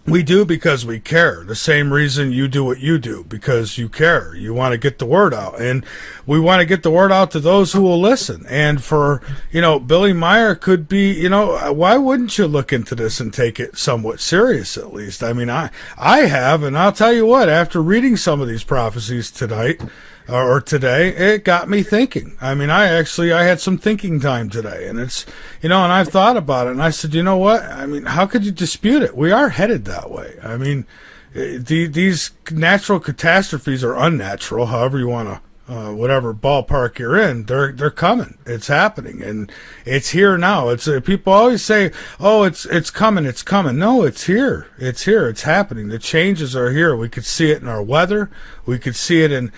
we do because we care. The same reason you do what you do, because you care. You want to get the word out, and we want to get the word out to those who will listen. And for, Billy Meier could be, why wouldn't you look into this and take it somewhat serious, at least? I mean, I have, and I'll tell you what, after reading some of these prophecies tonight, or today, it got me thinking. I mean, I had some thinking time today, and it's, and I've thought about it, and I said, you know what? I mean, how could you dispute it? We are headed that way. I mean, these natural catastrophes are unnatural, however you want to, whatever ballpark you're in, they're coming. It's happening, and it's here now. It's people always say, "Oh, it's coming, it's coming." No, it's here. It's here. It's happening. The changes are here. We could see it in our weather. We could see it in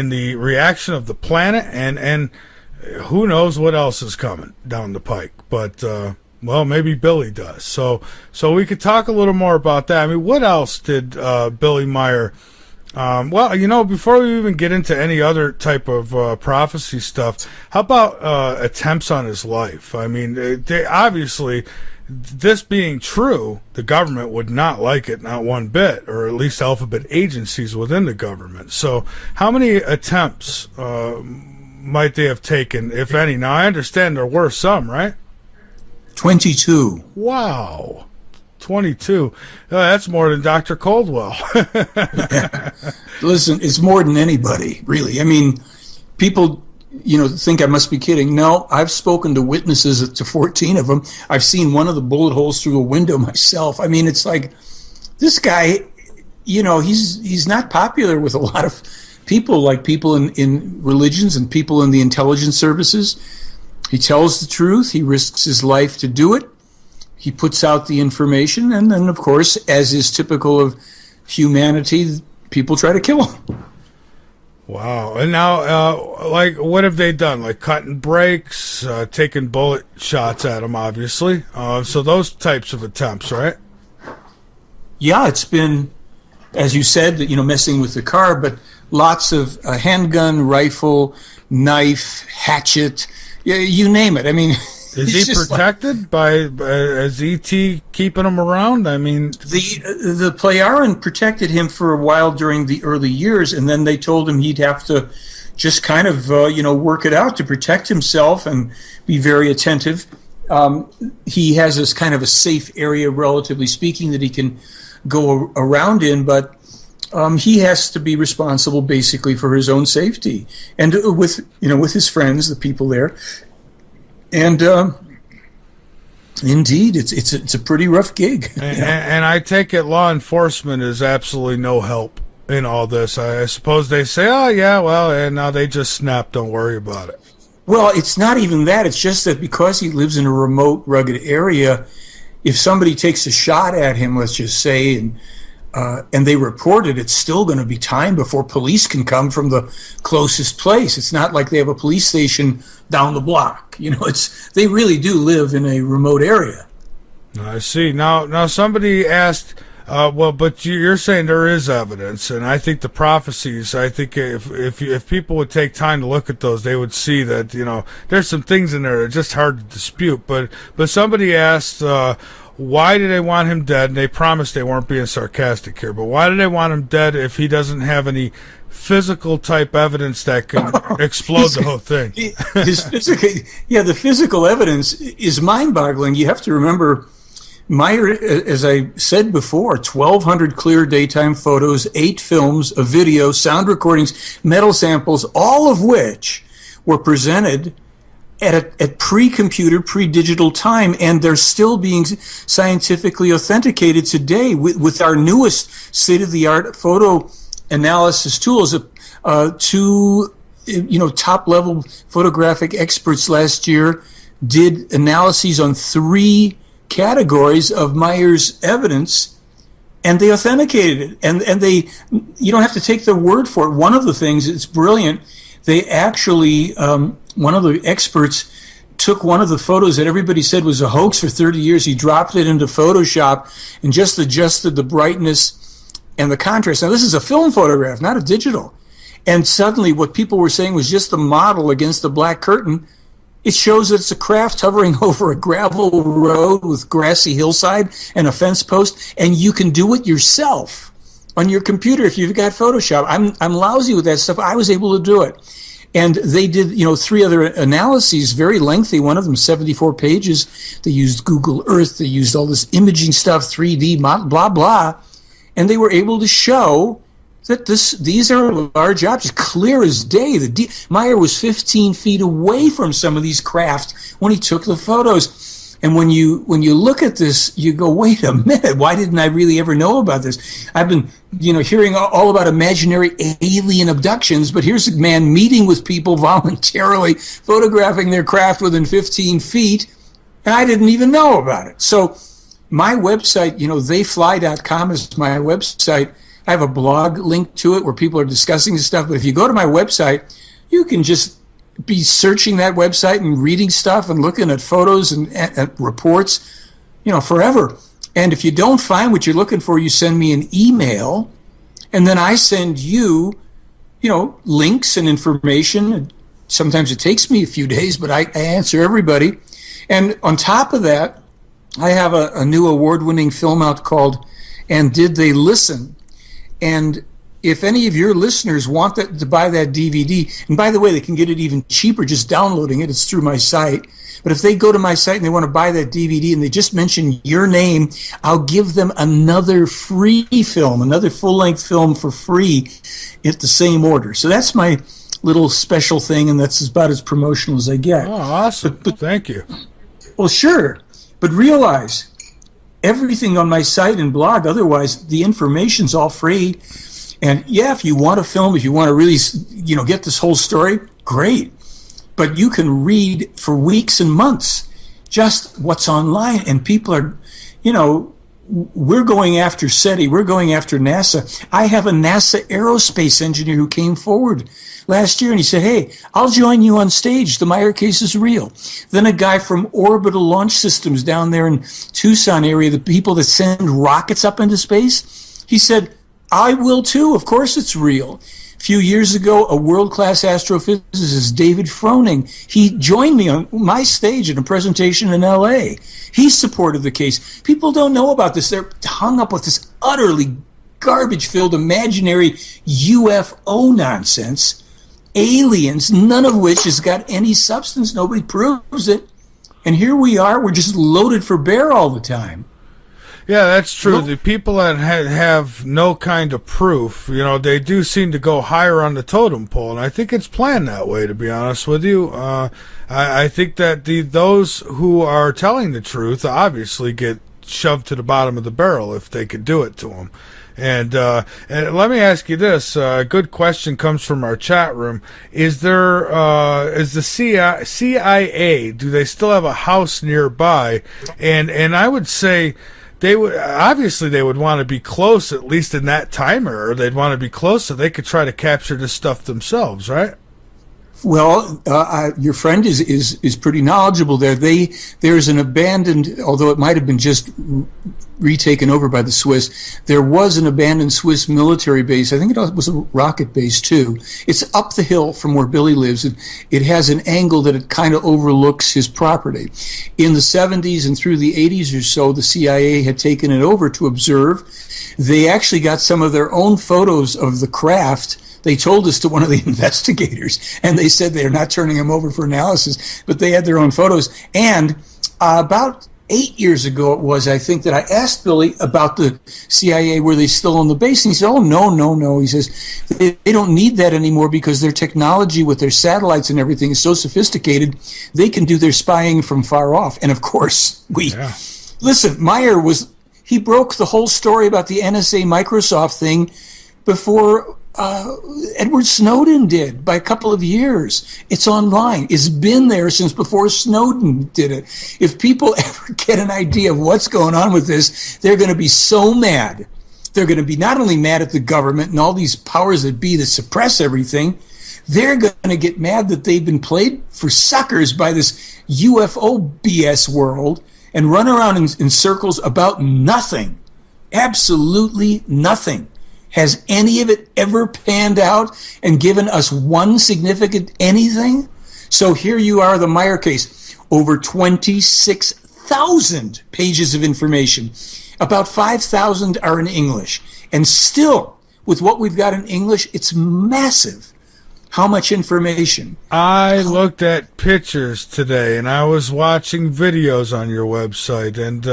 the reaction of the planet, and who knows what else is coming down the pike. But well, maybe Billy does. So we could talk a little more about that. I mean, what else did Billy Meier? Well, before we even get into any other type of prophecy stuff, how about attempts on his life? I mean, they obviously, this being true, the government would not like it, not one bit, or at least alphabet agencies within the government. So how many attempts might they have taken, if any? Now, I understand there were some, right? 22. Wow. 22. That's more than Dr. Coldwell. Yeah. Listen, it's more than anybody, really. I mean, people think I must be kidding. No, I've spoken to witnesses to 14 of them. I've seen one of the bullet holes through a window myself. I mean, it's like this guy, he's not popular with a lot of people, like people in religions and people in the intelligence services. He tells the truth. He risks his life to do it. He puts out the information. And then, of course, as is typical of humanity, people try to kill him. Wow. And now, what have they done? Like cutting brakes, taking bullet shots at him, obviously. So those types of attempts, right? Yeah, it's been, as you said, messing with the car, but lots of handgun, rifle, knife, hatchet, you name it. I mean, is he protected by is ET keeping him around? I mean, the Playaran protected him for a while during the early years, and then they told him he'd have to just kind of work it out to protect himself and be very attentive. He has this kind of a safe area, relatively speaking, that he can go around in, but he has to be responsible basically for his own safety, and with his friends, the people there. And indeed, it's a pretty rough gig. And I take it law enforcement is absolutely no help in all this. I suppose they say, oh yeah, well, and now they just snap. Don't worry about it. Well, it's not even that. It's just that because he lives in a remote, rugged area, if somebody takes a shot at him, let's just say, and they report it, it's still going to be time before police can come from the closest place. It's not like they have a police station down the block. They really do live in a remote area. I see. Now somebody asked, but you're saying there is evidence, and I think the prophecies, I think if people would take time to look at those, they would see that, there's some things in there that are just hard to dispute. But somebody asked, why do they want him dead? And they promised they weren't being sarcastic here, but why do they want him dead if he doesn't have any physical type evidence that can explode the whole thing? The physical evidence is mind-boggling. You have to remember, Meier, as I said before, 1,200 clear daytime photos, 8 films, a video, sound recordings, metal samples, all of which were presented at pre-computer, pre-digital time, and they're still being scientifically authenticated today with our newest state-of-the-art photo analysis tools. Two top-level photographic experts last year did analyses on 3 categories of Meier's evidence, and they authenticated it. And they, you don't have to take their word for it. One of the things, it's brilliant, they actually, one of the experts took one of the photos that everybody said was a hoax for 30 years. He dropped it into Photoshop and just adjusted the brightness and the contrast. Now, this is a film photograph, not a digital. And suddenly what people were saying was just the model against the black curtain. It shows that it's a craft hovering over a gravel road with grassy hillside and a fence post, and you can do it yourself on your computer if you've got Photoshop. I'm lousy with that stuff. I was able to do it. And they did, 3 other analyses, very lengthy, one of them 74 pages. They used Google Earth. They used all this imaging stuff, 3D, blah, blah. And they were able to show that these are large objects, clear as day. Meier was 15 feet away from some of these craft when he took the photos. And when you look at this, you go, wait a minute, why didn't I really ever know about this? I've been, hearing all about imaginary alien abductions, but here's a man meeting with people voluntarily, photographing their craft within 15 feet, and I didn't even know about it. So my website, theyfly.com is my website. I have a blog link to it where people are discussing this stuff, but if you go to my website, you can just be searching that website and reading stuff and looking at photos and at reports, forever. And if you don't find what you're looking for, you send me an email, and then I send you, links and information. Sometimes it takes me a few days, but I answer everybody. And on top of that, I have a new award-winning film out called And Did They Listen? And if any of your listeners want to buy that DVD, and by the way, they can get it even cheaper just downloading it. It's through my site. But if they go to my site and they want to buy that DVD and they just mention your name, I'll give them another free film, another full-length film for free at the same order. So that's my little special thing, and that's about as promotional as I get. Oh, awesome. But thank you. Well, sure. But realize everything on my site and blog, otherwise the information's all free. And yeah, if you want to film, if you want to really, get this whole story, great. But you can read for weeks and months just what's online. And people are, we're going after SETI, we're going after NASA. I have a NASA aerospace engineer who came forward last year and he said, hey, I'll join you on stage. The Meier case is real. Then a guy from Orbital Launch Systems down there in Tucson area, the people that send rockets up into space, he said, I will too. Of course it's real. A few years ago, a world-class astrophysicist, David Froning, he joined me on my stage at a presentation in L.A. He supported the case. People don't know about this. They're hung up with this utterly garbage-filled imaginary UFO nonsense. Aliens, none of which has got any substance. Nobody proves it. And here we are. We're just loaded for bear all the time. Yeah, that's true. The people that have no kind of proof, they do seem to go higher on the totem pole, and I think it's planned that way, to be honest with you. I think that those who are telling the truth obviously get shoved to the bottom of the barrel if they could do it to them. And let me ask you this. A good question comes from our chat room. Is the CIA, do they still have a house nearby? And I would say they would want to be close, at least in that timer, or they'd want to be close so they could try to capture this stuff themselves, right? Well, your friend is pretty knowledgeable there. There's an abandoned, although it might have been just retaken over by the Swiss, there was an abandoned Swiss military base. I think it was a rocket base too. It's up the hill from where Billy lives. It has an angle that it kind of overlooks his property. In the 70s and through the 80s or so, the CIA had taken it over to observe. They actually got some of their own photos of the craft. They told us to one of the investigators, and they said they're not turning them over for analysis, but they had their own photos. And about 8 years ago it was, I think, that I asked Billy about the CIA, were they still on the base? And he said, oh, no. He says, they don't need that anymore because their technology with their satellites and everything is so sophisticated, they can do their spying from far off. And, of course, listen, Meier he broke the whole story about the NSA Microsoft thing before Edward Snowden did by a couple of years. It's online. It's been there since before Snowden did it. If people ever get an idea of what's going on with this, they're going to be so mad. They're going to be not only mad at the government and all these powers that be that suppress everything, they're going to get mad that they've been played for suckers by this UFO BS world and run around in circles about nothing. Absolutely nothing. Has any of it ever panned out and given us one significant anything? So here you are, the Meier case. Over 26,000 pages of information. About 5,000 are in English. And still, with what we've got in English, it's massive. How much information? I looked at pictures today, and I was watching videos on your website, and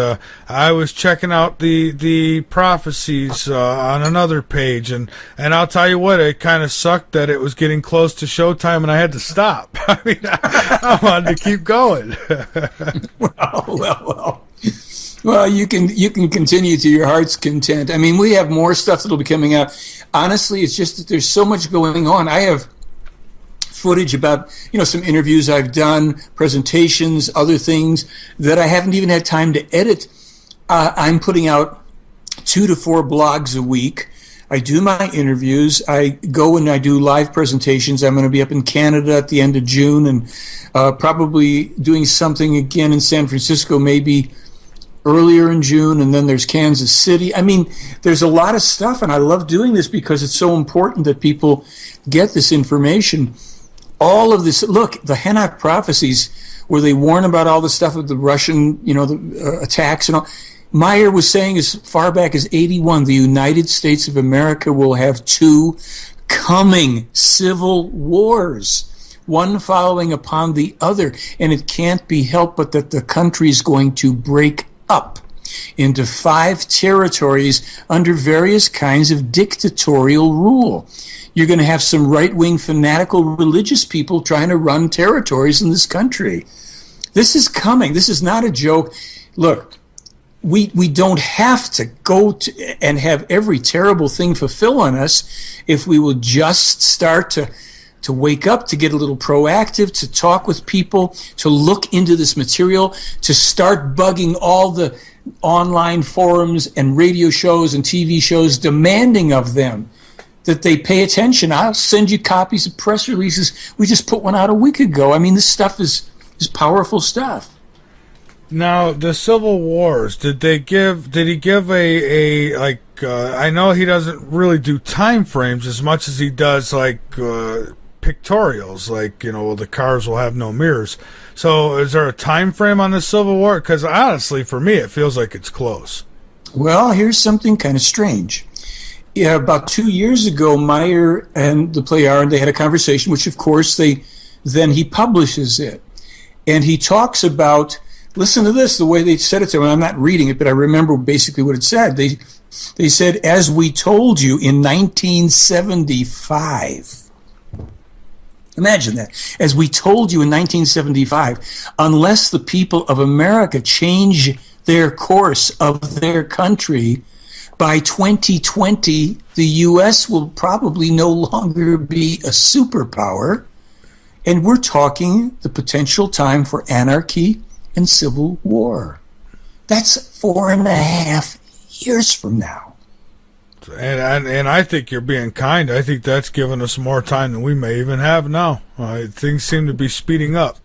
I was checking out the prophecies on another page, and I'll tell you what, it kind of sucked that it was getting close to showtime, and I had to stop. I mean, I wanted to keep going. Well, you can continue to your heart's content. I mean, we have more stuff that'll be coming out. Honestly, it's just that there's so much going on. I have footage about, some interviews I've done, presentations, other things that I haven't even had time to edit. I'm putting out 2 to 4 blogs a week. I do my interviews. I go and I do live presentations. I'm going to be up in Canada at the end of June and probably doing something again in San Francisco maybe earlier in June, and then there's Kansas City. I mean, there's a lot of stuff, and I love doing this because it's so important that people get this information. All of this, look, the Hanok prophecies, where they warn about all the stuff of the Russian, the attacks and all. Meier was saying as far back as 81, the United States of America will have 2 coming civil wars, one following upon the other, and it can't be helped but that the country is going to break up. into 5 territories under various kinds of dictatorial rule. You're going to have some right-wing fanatical religious people trying to run territories in this country. This is coming. This is not a joke. Look, we don't have to go to and have every terrible thing fulfill on us if we will just start to wake up, to get a little proactive, to talk with people, to look into this material, to start bugging all the online forums and radio shows and TV shows, demanding of them that they pay attention. I'll send you copies of press releases. We just put one out a week ago. I mean, this stuff is powerful stuff. Now, the Civil Wars, did he give I know he doesn't really do time frames as much as he does pictorials, the cars will have no mirrors. So is there a time frame on the Civil War? Because honestly, for me, it feels like it's close. Well, here's something kind of strange. Yeah, about 2 years ago, Meier and the Pleiad, they had a conversation, which of course he publishes it. And he talks about, listen to this, the way they said it to him. I'm not reading it, but I remember basically what it said. They said, as we told you in 1975. Imagine that. As we told you in 1975, unless the people of America change their course of their country, by 2020, the U.S. will probably no longer be a superpower. And we're talking the potential time for anarchy and civil war. That's 4.5 years from now. And I think you're being kind. I think that's given us more time than we may even have now. Things seem to be speeding up.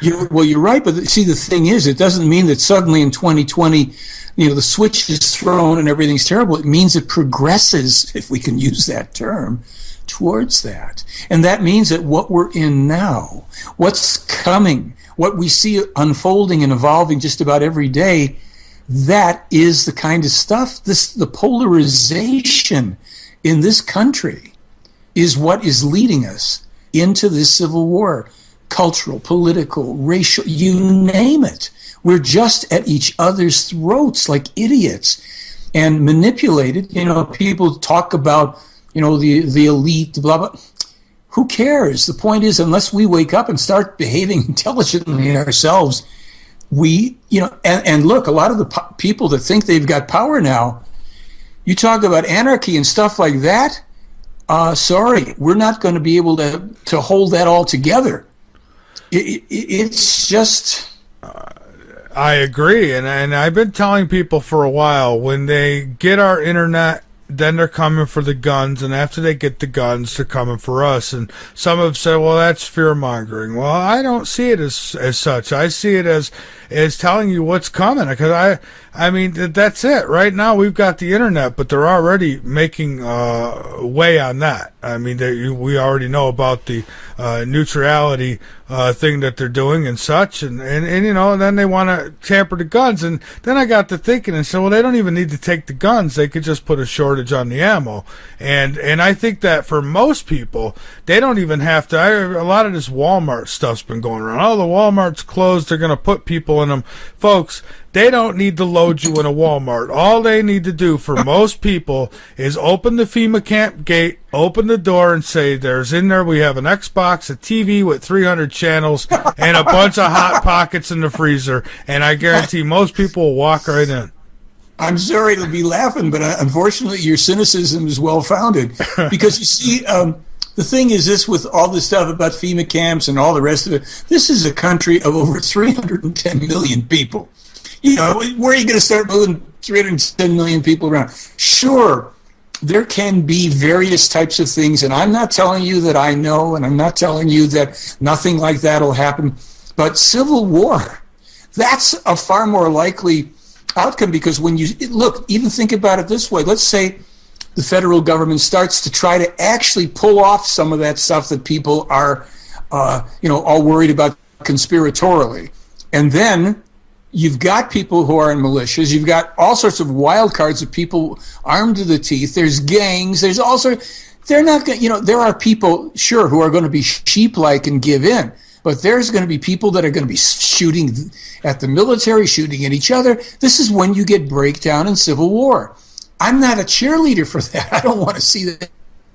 You're right, but see, the thing is, it doesn't mean that suddenly in 2020, the switch is thrown and everything's terrible. It means it progresses, if we can use that term, towards that. And that means that what we're in now, what's coming, what we see unfolding and evolving just about every day, that is the kind of stuff, the polarization in this country is what is leading us into this civil war. Cultural, political, racial, you name it. We're just at each other's throats like idiots and manipulated. People talk about, the elite, blah, blah. Who cares? The point is, unless we wake up and start behaving intelligently ourselves, and look, a lot of the people that think they've got power now, you talk about anarchy and stuff like that, sorry, we're not going to be able to hold that all together. It's just... I agree, and I've been telling people for a while, when they get our internet, then they're coming for the guns, and after they get the guns, they're coming for us. And some have said, well, that's fear-mongering. Well, I don't see it as such. I see it as telling you what's coming, because I mean, that's it. Right now, we've got the internet, but they're already making way on that. I mean, we already know about the neutrality thing that they're doing and such, and then they want to tamper the guns. And then I got to thinking and said, well, they don't even need to take the guns. They could just put a shortage on the ammo. And I think that for most people, they don't even have to. A lot of this Walmart stuff's been going around. Oh, the Walmart's closed. They're going to put people in them. Folks, they don't need to load you in a Walmart. All they need to do for most people is open the FEMA camp gate, open the door, and say, there's in there, we have an Xbox, a TV with 300 channels, and a bunch of Hot Pockets in the freezer. And I guarantee most people will walk right in. I'm sorry to be laughing, but unfortunately your cynicism is well-founded. Because you see, the thing is this, with all this stuff about FEMA camps and all the rest of it, this is a country of over 310 million people. Where are you going to start moving 310 million people around? Sure, there can be various types of things, and I'm not telling you that I know, and I'm not telling you that nothing like that will happen, but civil war, that's a far more likely outcome, because when you look, even think about it this way. Let's say the federal government starts to try to actually pull off some of that stuff that people are, all worried about conspiratorially, and then you've got people who are in militias. You've got all sorts of wild cards of people armed to the teeth. There's gangs. There's all sorts. They're not going. There are people, sure, who are going to be sheep-like and give in. but there's going to be people that are going to be shooting at the military, shooting at each other. This is when you get breakdown and civil war. I'm not a cheerleader for that. I don't want to see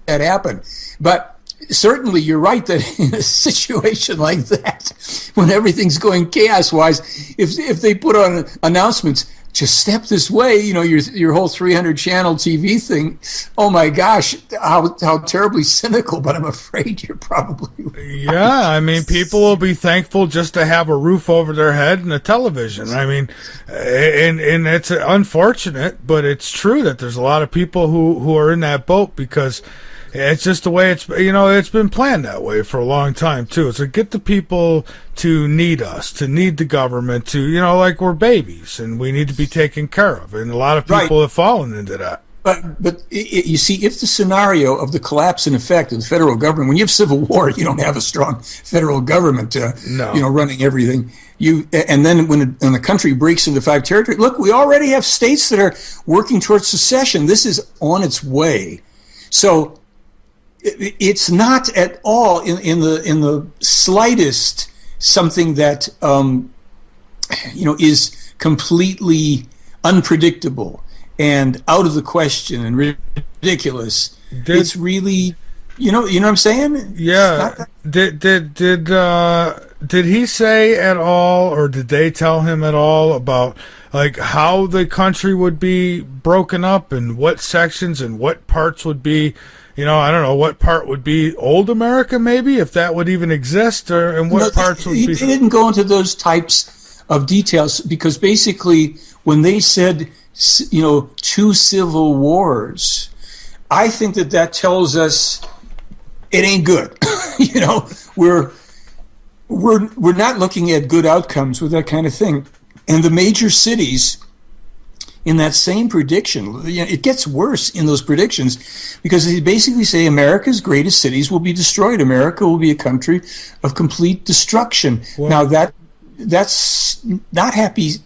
that happen. But certainly you're right that in a situation like that, when everything's going chaos-wise, if they put on announcements, just step this way, your whole 300-channel TV thing, oh my gosh, how terribly cynical, but I'm afraid you're probably right. Yeah, I mean, people will be thankful just to have a roof over their head and a television. I mean, and it's unfortunate, but it's true that there's a lot of people who are in that boat because it's just the way it's been planned that way for a long time, too. It's to get the people to need us, to need the government, to, like we're babies and we need to be taken care of. And a lot of people have fallen into that. But you see, if the scenario of the collapse in effect of the federal government, when you have civil war, you don't have a strong federal government, running everything. And then when the country breaks into 5 territories, look, we already have states that are working towards secession. This is on its way. So it's not at all in the slightest something that is completely unpredictable and out of the question and ridiculous. It's really, you know what I'm saying? Yeah. Did he say at all, or did they tell him at all about like how the country would be broken up and what sections and what parts would be? I don't know what part would be old America, maybe, if that would even exist, and what parts would be. They didn't go into those types of details because basically when they said, 2 civil wars, I think that tells us it ain't good. We're not looking at good outcomes with that kind of thing. And the major cities in that same prediction, it gets worse in those predictions because they basically say America's greatest cities will be destroyed. America will be a country of complete destruction. Well, now that's not happy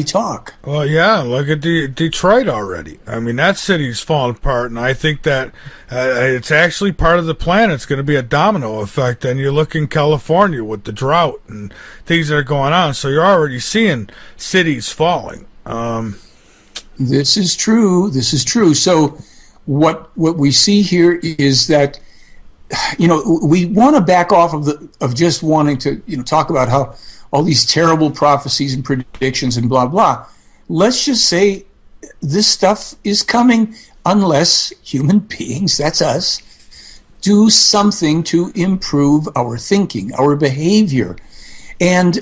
talk. Well, yeah, look at Detroit already. I mean, that city's falling apart, and I think that it's actually part of the plan. It's going to be a domino effect, and you look in California with the drought and things that are going on, so you're already seeing cities falling. This is true. So what we see here is that, we want to back off of just wanting to, talk about how all these terrible prophecies and predictions and blah, blah. Let's just say this stuff is coming unless human beings, that's us, do something to improve our thinking, our behavior. And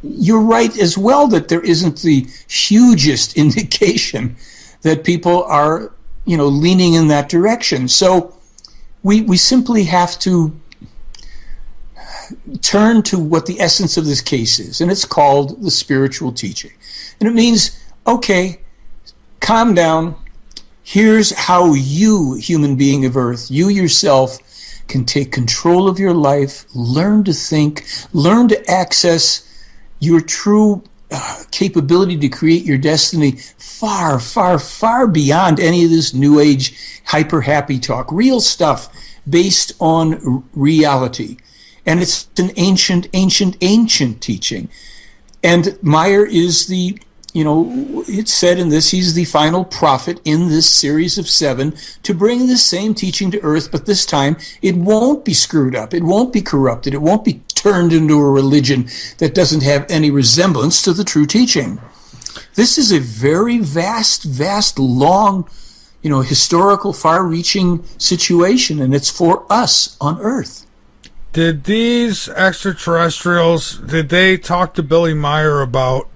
you're right as well that there isn't the hugest indication that people are, leaning in that direction. So we simply have to turn to what the essence of this case is, and it's called the spiritual teaching. And it means, okay, calm down. Here's how you, human being of Earth, you yourself can take control of your life, learn to think, learn to access your true capability to create your destiny far, far, far beyond any of this New Age hyper-happy talk. Real stuff based on reality. And it's an ancient teaching. And Meier is the, it's said in this, he's the final prophet in this series of 7 to bring this same teaching to earth, but this time it won't be screwed up. It won't be corrupted. It won't be turned into a religion that doesn't have any resemblance to the true teaching. This is a very vast, long, historical, far-reaching situation, and it's for us on earth. Did these extraterrestrials, did they talk to Billy Meier about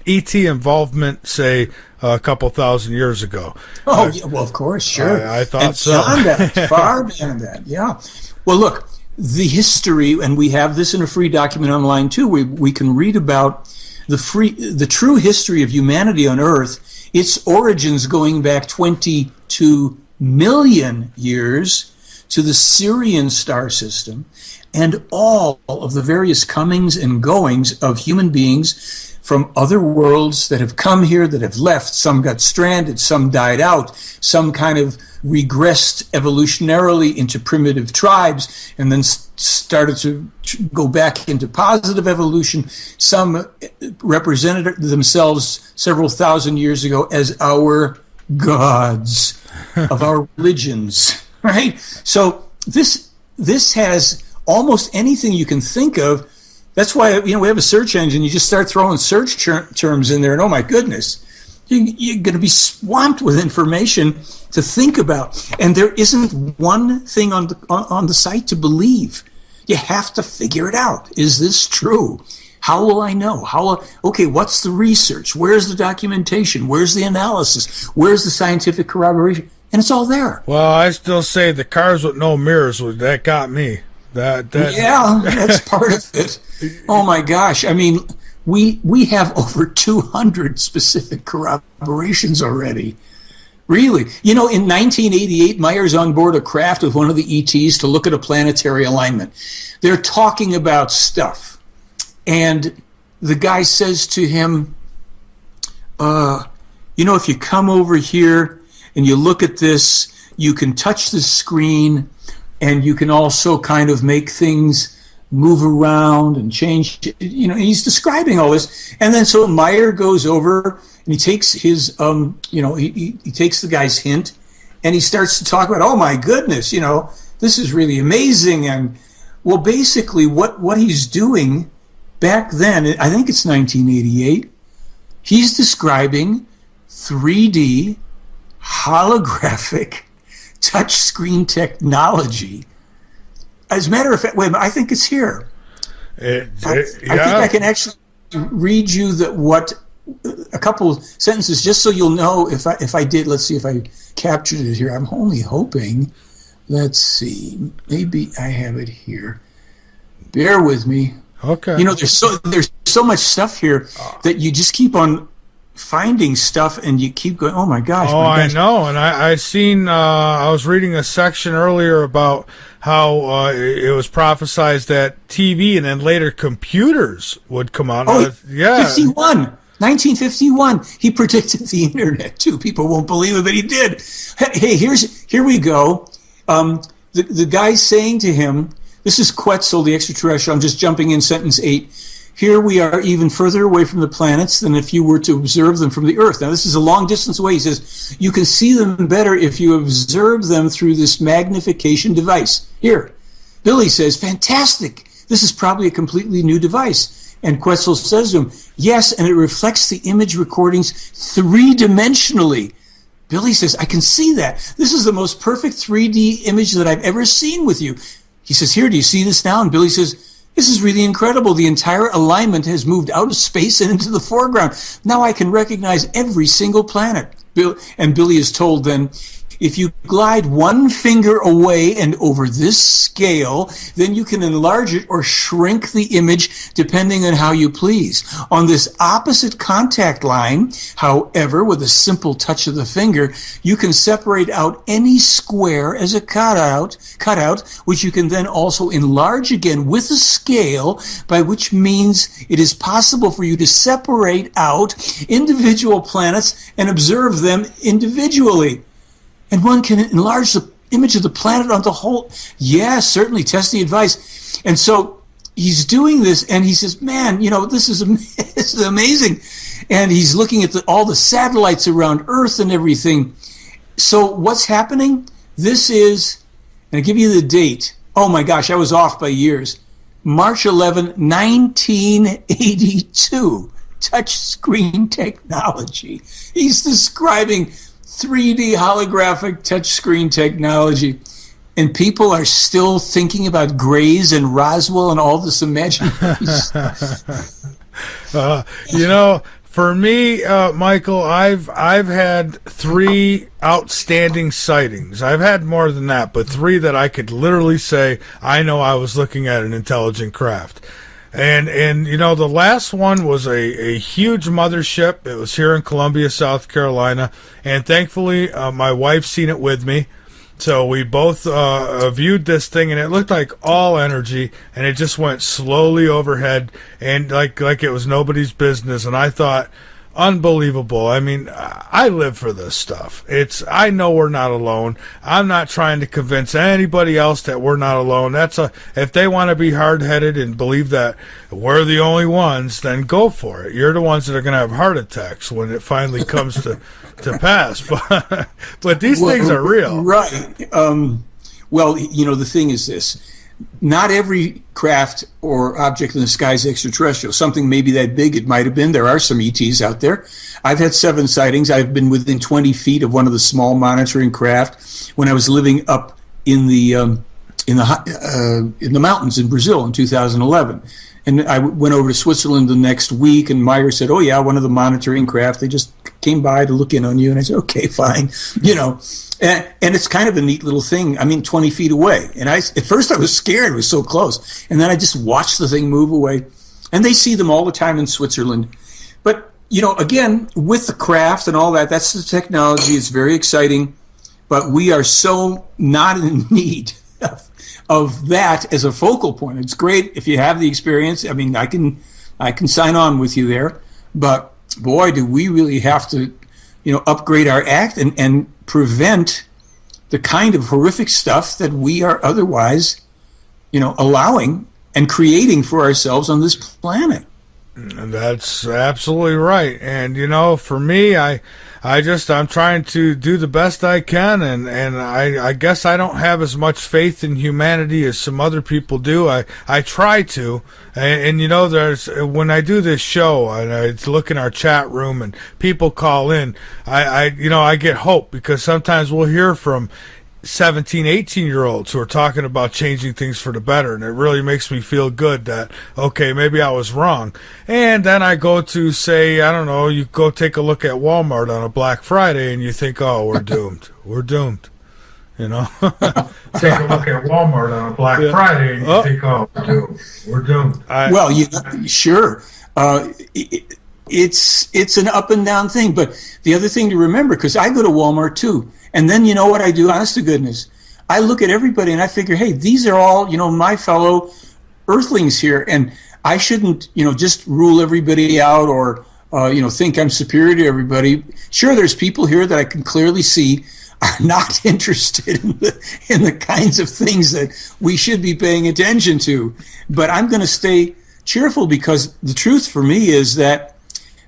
ET involvement, say, a couple thousand years ago? Oh, yeah, well, of course, sure. I thought and so. Beyond that, far beyond that, yeah. Well, look, the history, and we have this in a free document online too, we can read about the true history of humanity on Earth, its origins going back 22 million years to the Sirian star system, and all of the various comings and goings of human beings from other worlds that have come here, that have left. Some got stranded, some died out, some kind of regressed evolutionarily into primitive tribes and then started to go back into positive evolution. Some represented themselves several thousand years ago as our gods of our religions, right? So this has almost anything you can think of. That's why, we have a search engine. You just start throwing search terms in there, and oh my goodness, you're going to be swamped with information to think about. And there isn't one thing on the site to believe. You have to figure it out. Is this true? How will I know? Okay, what's the research? Where's the documentation? Where's the analysis? Where's the scientific corroboration? And it's all there. Well, I still say the cars with no mirrors, that got me. Yeah, that's part of it. Oh my gosh! I mean, we have over 200 specific corroborations already. Really, in 1988, Meier's on board a craft with one of the ETs to look at a planetary alignment. They're talking about stuff, and the guy says to him, if you come over here and you look at this, you can touch the screen. And you can also kind of make things move around and change. He's describing all this. And then so Meier goes over and he takes his, he takes the guy's hint and he starts to talk about, oh my goodness, this is really amazing. And well, basically what he's doing back then, I think it's 1988, he's describing 3D holographic touchscreen technology. As a matter of fact, wait a minute, I think it's here. I think I can actually read you a couple sentences just so you'll know if I did. Let's see if I captured it here. I'm only hoping. Let's see. Maybe I have it here. Bear with me. Okay. There's so much stuff here that you just keep on finding stuff and you keep going, oh my gosh. I know. And I was reading a section earlier about how it was prophesized that TV and then later computers would come out. 1951. He predicted the internet too. People won't believe it, but he did. Hey, here we go. The guy's saying to him, this is Quetzal, the extraterrestrial. I'm just jumping in sentence 8. Here we are even further away from the planets than if you were to observe them from the Earth. Now, this is a long distance away. He says, you can see them better if you observe them through this magnification device. Here, Billy says, fantastic. This is probably a completely new device. And Quetzal says to him, yes, and it reflects the image recordings three-dimensionally. Billy says, I can see that. This is the most perfect 3D image that I've ever seen with you. He says, here, do you see this now? And Billy says, this is really incredible. The entire alignment has moved out of space and into the foreground. Now I can recognize every single planet. And Billy is told then, if you glide one finger away and over this scale, then you can enlarge it or shrink the image depending on how you please. On this opposite contact line, however, with a simple touch of the finger, you can separate out any square as a cutout, which you can then also enlarge again with a scale, by which means it is possible for you to separate out individual planets and observe them individually. And one can enlarge the image of the planet on the whole. Yeah, certainly. Test the advice. And so he's doing this, and he says, man, this is amazing. And he's looking at all the satellites around Earth and everything. So what's happening? This is, and I'll give you the date. Oh, my gosh, I was off by years. March 11, 1982. Touchscreen technology. He's describing 3D holographic touchscreen technology, and people are still thinking about Grays and Roswell and all this imaginary stuff. For me, Michael, I've had 3 outstanding sightings. I've had more than that, but 3 that I could literally say I know I was looking at an intelligent craft. And the last one was a huge mothership. It was here in Columbia, South Carolina, and thankfully my wife's seen it with me. So we both viewed this thing, and it looked like all energy, and it just went slowly overhead, and like it was nobody's business. And I thought, unbelievable. I mean, I live for this stuff. I know we're not alone. I'm not trying to convince anybody else that we're not alone. If they want to be hard-headed and believe that we're the only ones, then go for it. You're the ones that are going to have heart attacks when it finally comes to pass. But these things are real. Right. Well, the thing is this. Not every craft or object in the sky is extraterrestrial. Something maybe that big it might have been. There are some ETs out there. I've had 7 sightings. I've been within 20 feet of one of the small monitoring craft when I was living up in the mountains in Brazil in 2011. And I went over to Switzerland the next week, and Meier said, "Oh yeah, one of the monitoring craft. They just came by to look in on you." And I said, "Okay, fine." And it's kind of a neat little thing. I mean, 20 feet away. And at first I was scared. It was so close. And then I just watched the thing move away. And they see them all the time in Switzerland. But, again, with the craft and all that, that's the technology. It's very exciting. But we are so not in need of that as a focal point. It's great if you have the experience. I mean, I can sign on with you there. But, boy, do we really have to, upgrade our act and prevent the kind of horrific stuff that we are otherwise, allowing and creating for ourselves on this planet. That's absolutely right. And, for me, I'm trying to do the best I can, and I guess I don't have as much faith in humanity as some other people do. I try to, and there's, when I do this show, and I look in our chat room and people call in, I get hope, because sometimes we'll hear from 17, 18-year-olds who are talking about changing things for the better, and it really makes me feel good that, okay, maybe I was wrong. And then I go to, say, I don't know, you go take a look at Walmart on a Black Friday, and you think, oh, we're doomed. We're doomed. Take a look at Walmart on a Black Friday, and you think, oh, we're doomed. We're doomed. Sure. It's an up and down thing. But the other thing to remember, because I go to Walmart too, and then you know what I do, honest to goodness, I look at everybody and I figure, hey, these are all, my fellow earthlings here, and I shouldn't, just rule everybody out or, think I'm superior to everybody. Sure, there's people here that I can clearly see are not interested in the kinds of things that we should be paying attention to. But I'm going to stay cheerful, because the truth for me is that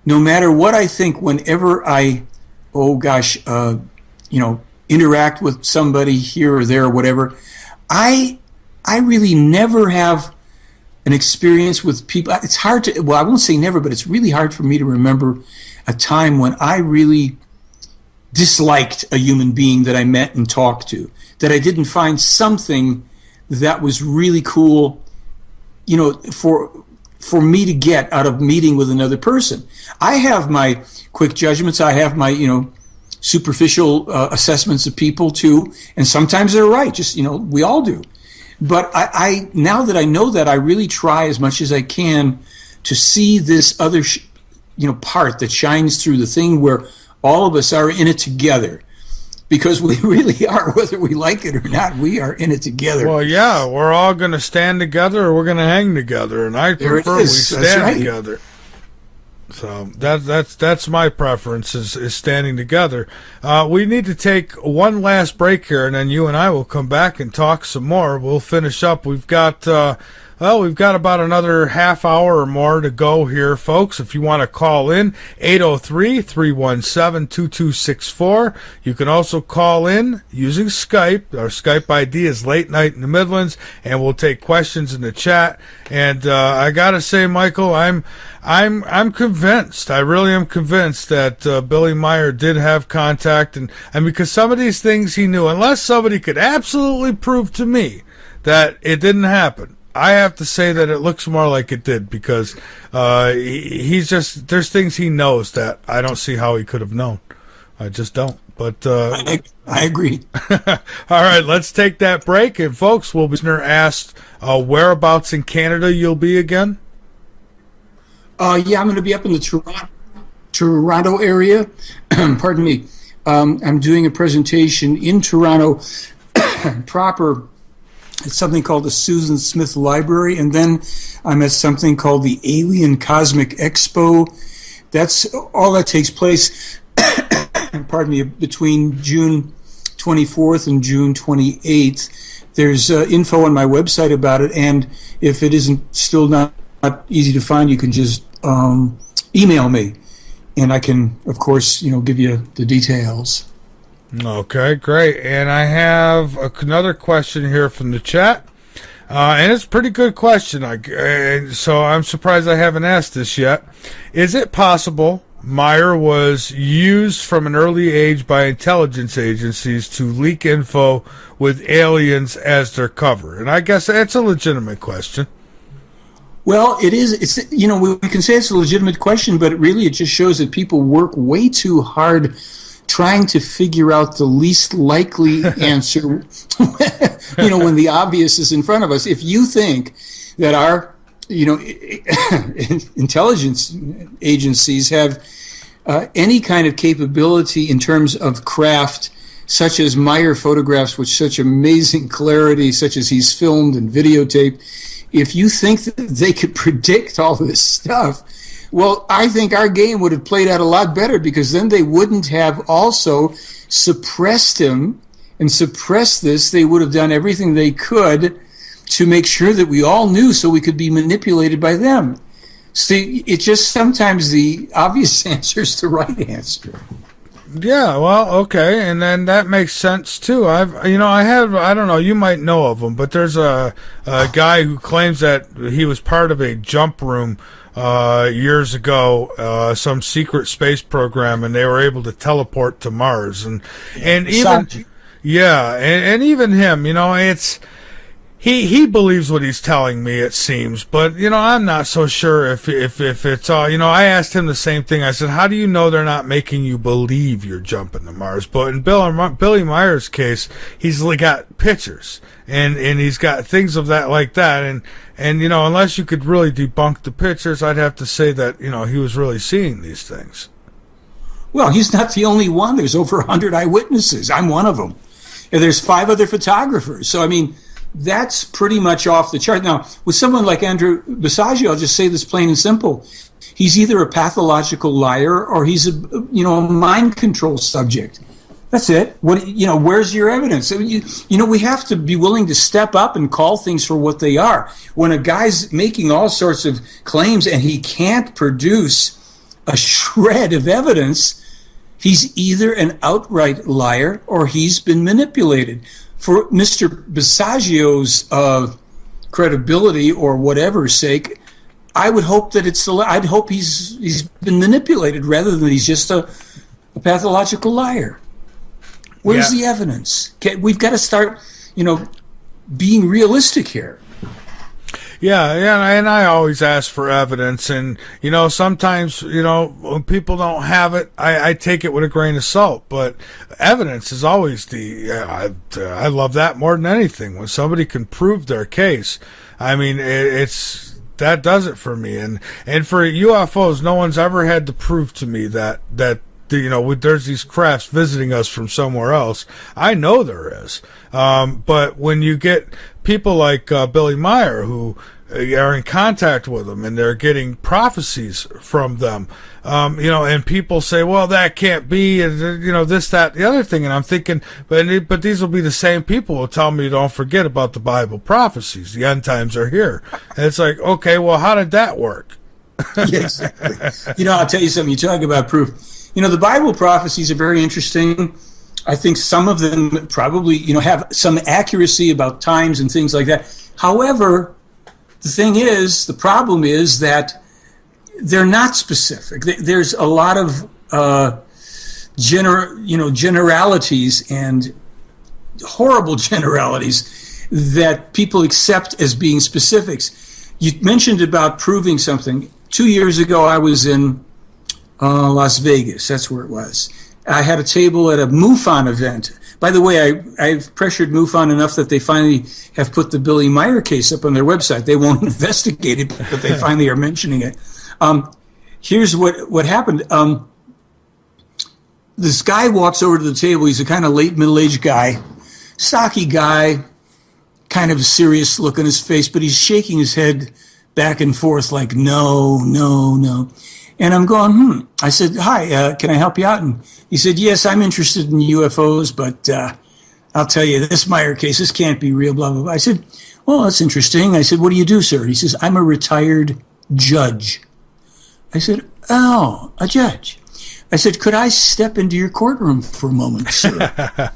no matter what I think, whenever I, interact with somebody here or there or whatever, I really never have an experience with people. It's hard to, I won't say never, but it's really hard for me to remember a time when I really disliked a human being that I met and talked to, that I didn't find something that was really cool, for me to get out of meeting with another person. I have my quick judgments. I have my, superficial assessments of people too, and sometimes they're right. Just, we all do. But I now that I know that, I really try as much as I can to see this other, part that shines through, the thing where all of us are in it together. Because we really are, whether we like it or not, we are in it together. Well, yeah, we're all going to stand together, or we're going to hang together, and I prefer we stand together. So that's my preference, is standing together. We need to take one last break here, and then you and I will come back and talk some more. We'll finish up. We've got about another half hour or more to go here, folks. If you want to call in, 803-317-2264. You can also call in using Skype. Our Skype ID is Late Night in the Midlands, and we'll take questions in the chat. And I gotta say, Michael, I'm convinced. I really am convinced that Billy Meier did have contact, and because some of these things he knew, unless somebody could absolutely prove to me that it didn't happen, I have to say that it looks more like it did, because he's just, there's things he knows that I don't see how he could have known. I just don't. But I agree. All right, let's take that break. And folks, we'll be asked whereabouts in Canada you'll be again. I'm going to be up in the Toronto area. Pardon me. I'm doing a presentation in Toronto proper, it's something called the Susan Smith Library, and then I'm at something called the Alien Cosmic Expo. That's all that takes place, pardon me, between June 24th and June 28th. There's info on my website about it, and if it isn't still not easy to find, you can just email me, and I can, of course, give you the details. Okay, great. And I have another question here from the chat. And it's a pretty good question. So I'm surprised I haven't asked this yet. Is it possible Meier was used from an early age by intelligence agencies to leak info with aliens as their cover? And I guess that's a legitimate question. Well, it is. It's we can say it's a legitimate question, but really it just shows that people work way too hard trying to figure out the least likely answer, when the obvious is in front of us. If you think that our, intelligence agencies have any kind of capability in terms of craft, such as Meier photographs with such amazing clarity, such as he's filmed and videotaped, if you think that they could predict all this stuff, well, I think our game would have played out a lot better, because then they wouldn't have also suppressed him and suppressed this. They would have done everything they could to make sure that we all knew, so we could be manipulated by them. See, it's just sometimes the obvious answer is the right answer. Yeah, well, okay, and then that makes sense too. I don't know, you might know of him, but there's a guy who claims that he was part of a jump room years ago, some secret space program, and they were able to teleport to Mars, and even and even him, it's. He believes what he's telling me, it seems, but I'm not so sure if it's all. I asked him the same thing. I said, "How do you know they're not making you believe you're jumping to Mars?" But in Billy Meier's case, he's got pictures and he's got things of that like that, and unless you could really debunk the pictures, I'd have to say that he was really seeing these things. Well, he's not the only one. There's over 100 eyewitnesses. I'm one of them, and there's 5 other photographers. So I mean, that's pretty much off the chart. Now, with someone like Andrew Basiago, I'll just say this plain and simple. He's either a pathological liar or he's a mind control subject. That's it. Where's your evidence? We have to be willing to step up and call things for what they are. When a guy's making all sorts of claims and he can't produce a shred of evidence, he's either an outright liar or he's been manipulated. For Mr. Basiago's credibility or whatever's sake, I would hope that I'd hope he's been manipulated rather than he's just a pathological liar. Where's the evidence? We've got to start, being realistic here. Yeah, and I always ask for evidence, and sometimes when people don't have it, I take it with a grain of salt. But evidence is always I love that more than anything. When somebody can prove their case, I mean, that does it for me. And for UFOs, no one's ever had to prove to me that there's these crafts visiting us from somewhere else. I know there is. But when you get people like Billy Meier who are in contact with them and they're getting prophecies from them, and people say, well, that can't be, and this, that, the other thing. And I'm thinking, but these will be the same people who tell me, don't forget about the Bible prophecies. The end times are here. And it's like, okay, well, how did that work? Yes, exactly. I'll tell you something. You talk about proof. The Bible prophecies are very interesting. I think some of them probably, have some accuracy about times and things like that. However, the problem is that they're not specific. There's a lot of generalities and horrible generalities that people accept as being specifics. You mentioned about proving something. 2 years ago, I was in Las Vegas. That's where it was. I had a table at a MUFON event. By the way, I've pressured MUFON enough that they finally have put the Billy Meier case up on their website. They won't investigate it, but they finally are mentioning it. Here's what happened. This guy walks over to the table. He's a kind of late middle-aged guy, stocky guy, kind of a serious look on his face, but he's shaking his head back and forth like, no, no, no. And I'm going, I said, hi, can I help you out? And he said, yes, I'm interested in UFOs, but I'll tell you, this Meier case, this can't be real, blah, blah, blah. I said, well, that's interesting. I said, what do you do, sir? He says, I'm a retired judge. I said, oh, a judge. I said, could I step into your courtroom for a moment, sir?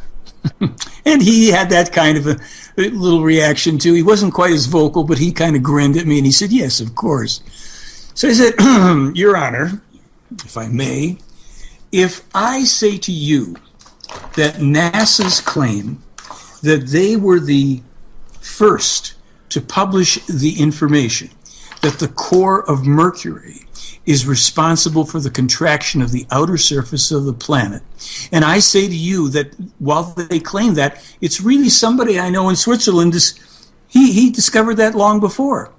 And he had that kind of a little reaction, too. He wasn't quite as vocal, but he kind of grinned at me, and he said, yes, of course. So I said, Your Honor, if I may, if I say to you that NASA's claim that they were the first to publish the information that the core of Mercury is responsible for the contraction of the outer surface of the planet, and I say to you that while they claim that, it's really somebody I know in Switzerland, he discovered that long before.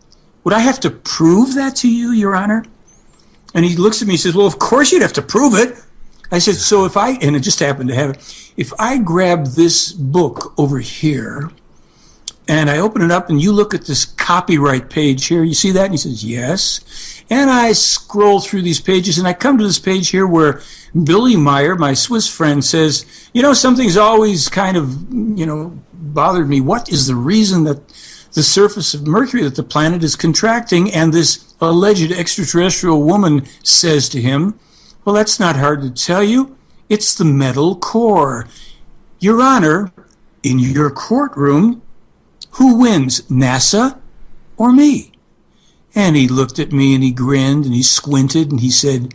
Would I have to prove that to you, Your Honor? And he looks at me and says, well, of course you'd have to prove it. I said, so if I, and it just happened to have it, if I grab this book over here and I open it up and you look at this copyright page here, you see that? And he says, yes. And I scroll through these pages and I come to this page here where Billy Meier, my Swiss friend, says, something's always kind of, bothered me. What is the reason that the surface of Mercury, that the planet is contracting? And this alleged extraterrestrial woman says to him, well, that's not hard to tell you. It's the metal core. Your Honor, in your courtroom, who wins, NASA or me? And he looked at me and he grinned and he squinted and he said,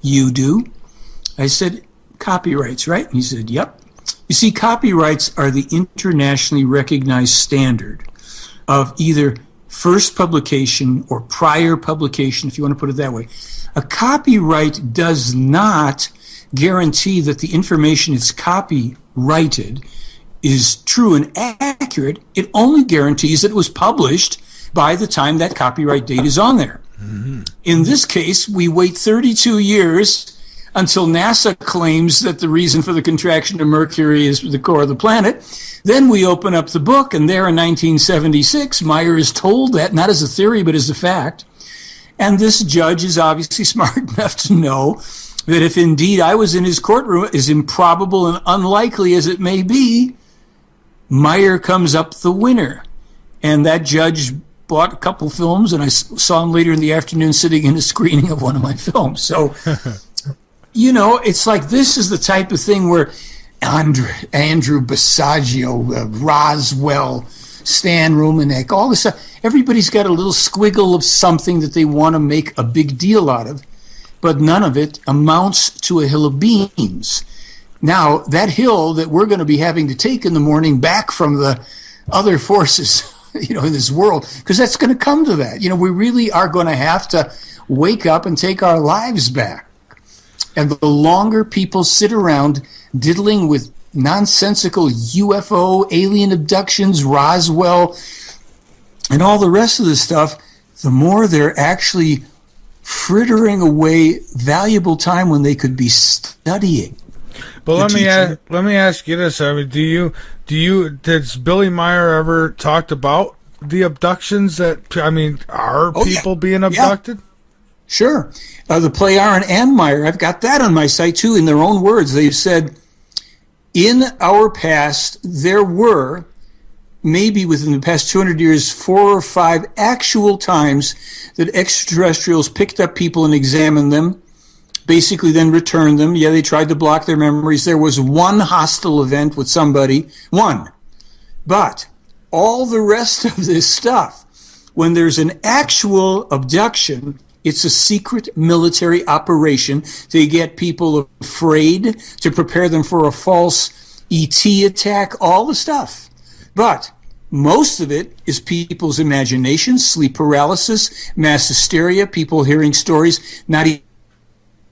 you do? I said, copyrights, right? And he said, yep. You see, copyrights are the internationally recognized standard of either first publication or prior publication, if you want to put it that way. A copyright does not guarantee that the information it's copyrighted is true and accurate. It only guarantees that it was published by the time that copyright date is on there. Mm-hmm. In this case, we wait 32 years until NASA claims that the reason for the contraction of Mercury is the core of the planet. Then we open up the book, and there in 1976, Meier is told that, not as a theory, but as a fact. And this judge is obviously smart enough to know that if indeed I was in his courtroom, as improbable and unlikely as it may be, Meier comes up the winner. And that judge bought a couple films, and I saw him later in the afternoon sitting in a screening of one of my films. So, it's like this is the type of thing where Andrew Basiago, Roswell, Stan Romanek, all this stuff, everybody's got a little squiggle of something that they want to make a big deal out of, but none of it amounts to a hill of beans. Now, that hill that we're going to be having to take in the morning back from the other forces, in this world, because that's going to come to that. We really are going to have to wake up and take our lives back. And the longer people sit around diddling with nonsensical UFO, alien abductions, Roswell, and all the rest of this stuff, the more they're actually frittering away valuable time when they could be studying. But let me ask you this. I mean, does Billy Meier ever talked about the abductions are people being abducted? Yeah. Sure. The play Aaron and Meier, I've got that on my site too, in their own words. They've said, in our past, there were, maybe within the past 200 years, 4 or 5 actual times that extraterrestrials picked up people and examined them, basically then returned them. Yeah, they tried to block their memories. There was one hostile event with somebody, one. But all the rest of this stuff, when there's an actual abduction, it's a secret military operation to get people afraid, to prepare them for a false ET attack, all the stuff. But most of it is people's imagination, sleep paralysis, mass hysteria, people hearing stories, not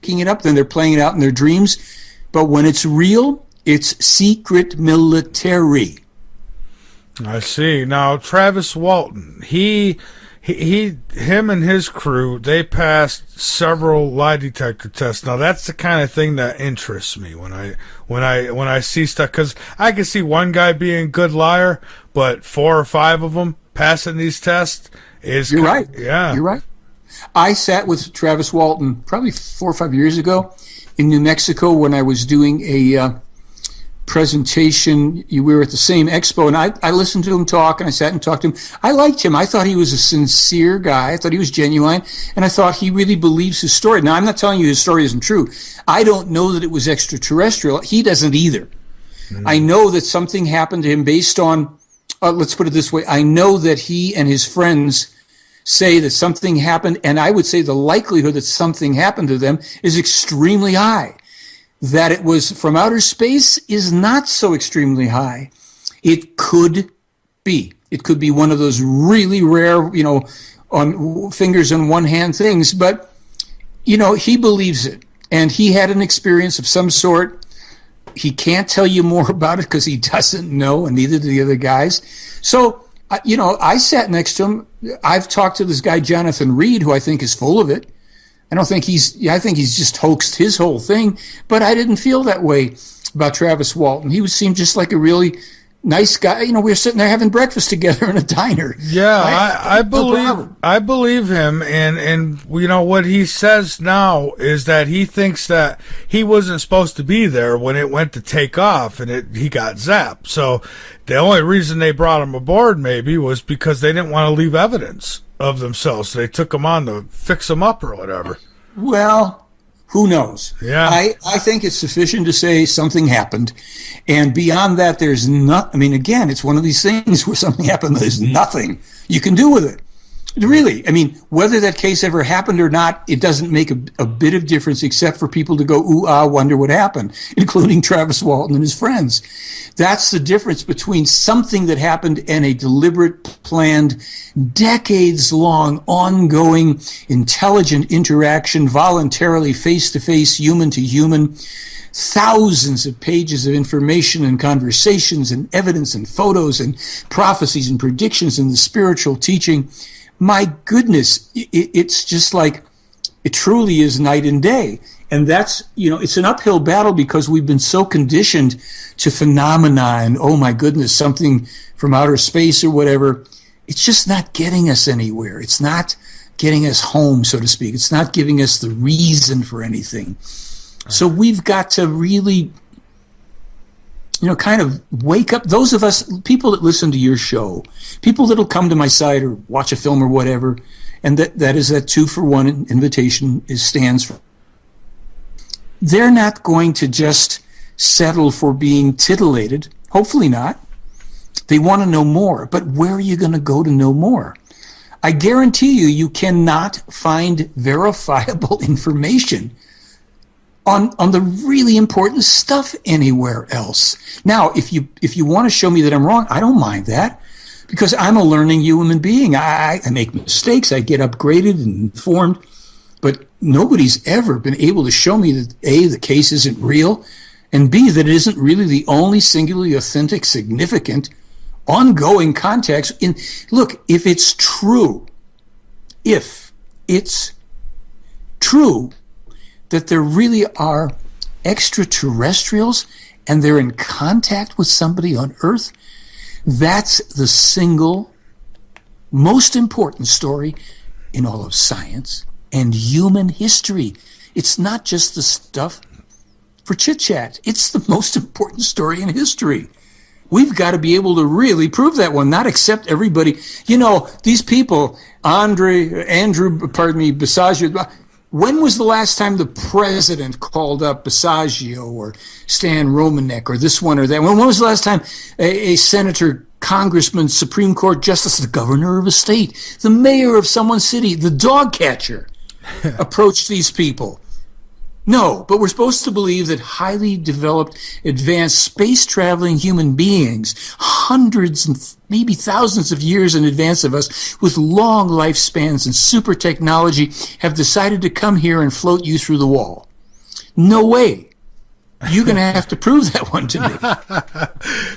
picking it up, then they're playing it out in their dreams. But when it's real, it's secret military. I see. Now, Travis Walton, he him and his crew, they passed several lie detector tests. Now that's the kind of thing that interests me when I see stuff, because I can see one guy being a good liar, but 4 or 5 of them passing these tests is. You're right. Yeah, you're right. I sat with Travis Walton probably 4 or 5 years ago in New Mexico when I was doing a presentation. We were at the same expo, and I listened to him talk, and I sat and talked to him. I liked him. I thought he was a sincere guy. I thought he was genuine, and I thought he really believes his story. Now, I'm not telling you his story isn't true. I don't know that it was extraterrestrial. He doesn't either. I know that something happened to him based on, let's put it this way, I know that he and his friends say that something happened, and I would say the likelihood that something happened to them is extremely high. That it was from outer space is not so extremely high. It could be. It could be one of those really rare, on fingers on one hand things, but, he believes it. And he had an experience of some sort. He can't tell you more about it because he doesn't know, and neither do the other guys. So, I sat next to him. I've talked to this guy, Jonathan Reed, who I think is full of it. I think he's just hoaxed his whole thing, but I didn't feel that way about Travis Walton. He seemed just like a really nice guy. We were sitting there having breakfast together in a diner. Yeah, I believe him, and what he says now is that he thinks that he wasn't supposed to be there when it went to take off, and he got zapped. So the only reason they brought him aboard maybe was because they didn't want to leave evidence of themselves. So they took him on to fix him up or whatever. Well, who knows? Yeah. I think it's sufficient to say something happened. And beyond that, there's not, again, it's one of these things where something happened, there's nothing you can do with it. Really, whether that case ever happened or not, it doesn't make a bit of difference except for people to go, ooh, wonder what happened, including Travis Walton and his friends. That's the difference between something that happened and a deliberate, planned, decades-long, ongoing, intelligent interaction, voluntarily face-to-face, human-to-human, thousands of pages of information and conversations and evidence and photos and prophecies and predictions and the spiritual teaching. My goodness, it's just like, it truly is night and day. And that's, it's an uphill battle because we've been so conditioned to phenomena and, oh my goodness, something from outer space or whatever. It's just not getting us anywhere. It's not getting us home, so to speak. It's not giving us the reason for anything. So we've got to really, kind of wake up. Those of us, people that listen to your show, people that'll come to my site or watch a film or whatever, and that is that 2-for-1 invitation stands for. They're not going to just settle for being titillated. Hopefully not. They want to know more. But where are you going to go to know more? I guarantee you cannot find verifiable information on the really important stuff anywhere else. Now, if you want to show me that I'm wrong, I don't mind that, because I'm a learning human being. I make mistakes, I get upgraded and informed, but nobody's ever been able to show me that A, the case isn't real, and B, that it isn't really the only singularly authentic, significant, ongoing context. Look, if it's true that there really are extraterrestrials and they're in contact with somebody on Earth, that's the single most important story in all of science and human history. It's not just the stuff for chit-chat. It's the most important story in history. We've got to be able to really prove that one, not accept everybody. These people, Basiaggio. When was the last time the president called up Basiaggio or Stan Romanek or this one or that? When was the last time a senator, congressman, Supreme Court justice, the governor of a state, the mayor of someone's city, the dog catcher approached these people? No, but we're supposed to believe that highly developed, advanced, space-traveling human beings, hundreds and maybe thousands of years in advance of us, with long lifespans and super technology, have decided to come here and float you through the wall. No way. You're going to have to prove that one to me.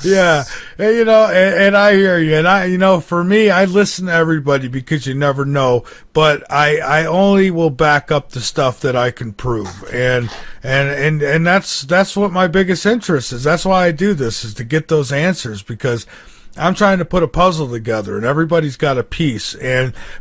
Yeah, and I hear you. And for me, I listen to everybody because you never know. But I only will back up the stuff that I can prove, and that's what my biggest interest is. That's why I do this, is to get those answers, because I'm trying to put a puzzle together, and everybody's got a piece.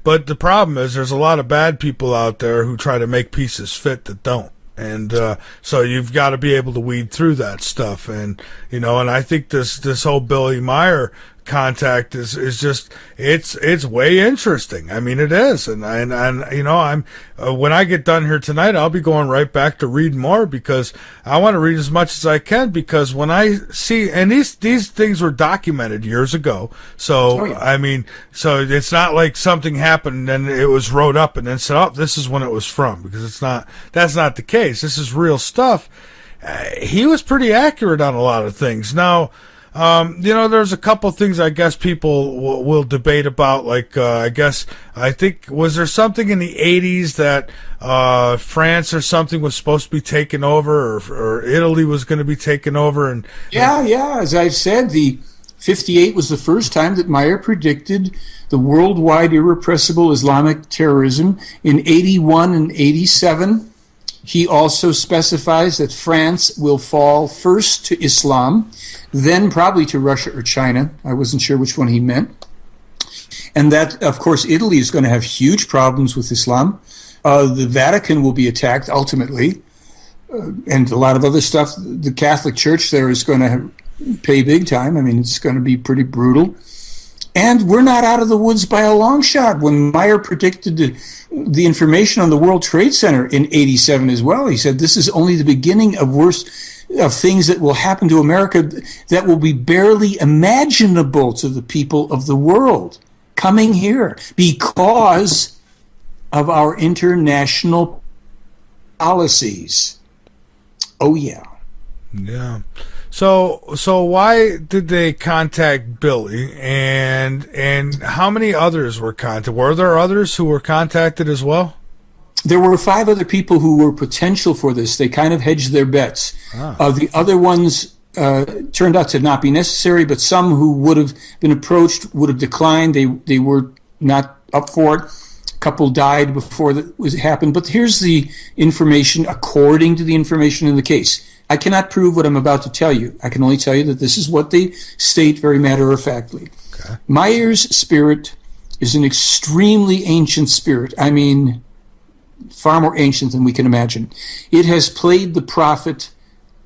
But the problem is, there's a lot of bad people out there who try to make pieces fit that don't. And so you've got to be able to weed through that stuff. And and I think this whole Billy Meier contact is just it's way interesting. I mean, it is. And I'm when I get done here tonight, I'll be going right back to read more, because I want to read as much as I can, because when I see, and these things were documented years ago, so Oh, yeah. I mean, so it's not like something happened and it was wrote up and then said, oh, this is when it was from, because that's not the case. This is real stuff. He was pretty accurate on a lot of things. Now, there's a couple things I guess people will debate about, like, I think, was there something in the 80s that France or something was supposed to be taken over, or Italy was going to be taken over? And Yeah. As I've said, the 58 was the first time that Meier predicted the worldwide irrepressible Islamic terrorism. In 81 and 87, he also specifies that France will fall first to Islam, then probably to Russia or China. I wasn't sure which one he meant. And that, of course, Italy is going to have huge problems with Islam. The Vatican will be attacked ultimately, and a lot of other stuff. The Catholic Church there is going to pay big time. I mean, it's going to be pretty brutal. And we're not out of the woods by a long shot. When Meier predicted the information on the World Trade Center in 87 as well, he said this is only the beginning of things that will happen to America that will be barely imaginable to the people of the world coming here because of our international policies. Oh, yeah. Yeah. So why did they contact Billy, and how many others were contacted? Were there others who were contacted as well? There were 5 other people who were potential for this. They kind of hedged their bets. The other ones turned out to not be necessary, but some who would have been approached would have declined. They were not up for it. A couple died before that happened. But here's the information according to the information in the case. I cannot prove what I'm about to tell you. I can only tell you that this is what they state very matter-of-factly. Okay. Meier's spirit is an extremely ancient spirit. I mean, far more ancient than we can imagine. It has played the prophet.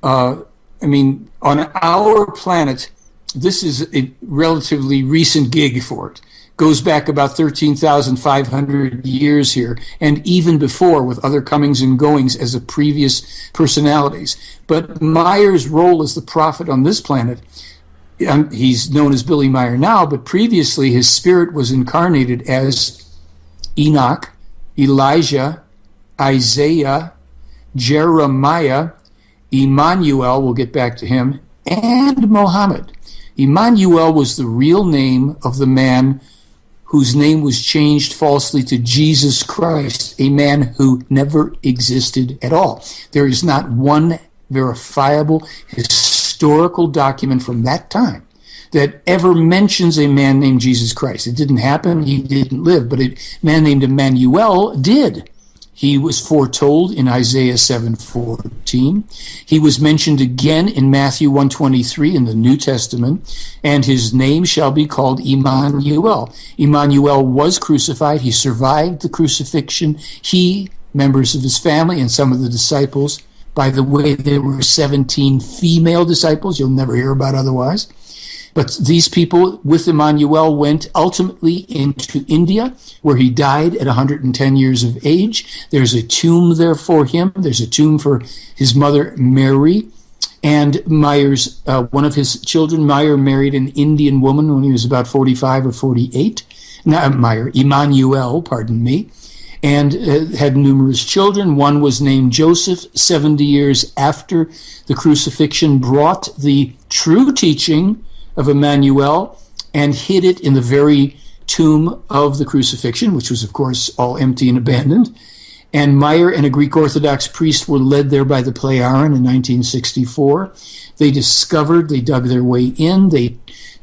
On our planet, this is a relatively recent gig for it. Goes back about 13,500 years here, and even before, with other comings and goings as the previous personalities. But Meier's role as the prophet on this planet, he's known as Billy Meier now, but previously his spirit was incarnated as Enoch, Elijah, Isaiah, Jeremiah, Emmanuel, we'll get back to him, and Mohammed. Emmanuel was the real name of the man whose name was changed falsely to Jesus Christ, a man who never existed at all. There is not one verifiable historical document from that time that ever mentions a man named Jesus Christ. It didn't happen, he didn't live, but a man named Emmanuel did. He was foretold in Isaiah 7:14. He was mentioned again in Matthew 1:23 in the New Testament, and his name shall be called Emmanuel. Emmanuel was crucified. He survived the crucifixion. He, members of his family, and some of the disciples. By the way, there were 17 female disciples. You'll never hear about otherwise. But these people with Emmanuel went ultimately into India, where he died at 110 years of age. There's a tomb there for him. There's a tomb for his mother, Mary. And Meier's, one of his children, Meier, married an Indian woman when he was about 45 or 48. Emmanuel, pardon me. And had numerous children. One was named Joseph. 70 years after the crucifixion, brought the true teaching of Emmanuel and hid it in the very tomb of the crucifixion, which was, of course, all empty and abandoned. And Meier and a Greek Orthodox priest were led there by the Pleiaren in 1964. They dug their way in, they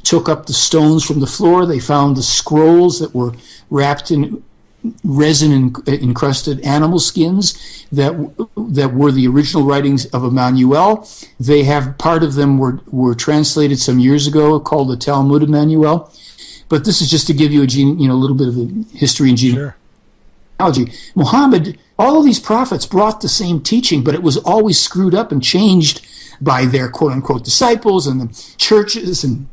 took up the stones from the floor, they found the scrolls that were wrapped in resin-encrusted animal skins that were the original writings of Emmanuel. They have, part of them were translated some years ago, called the Talmud Emmanuel. But this is just to give you a little bit of a history and genealogy. Muhammad, all of these prophets brought the same teaching, but it was always screwed up and changed by their quote-unquote disciples and the churches and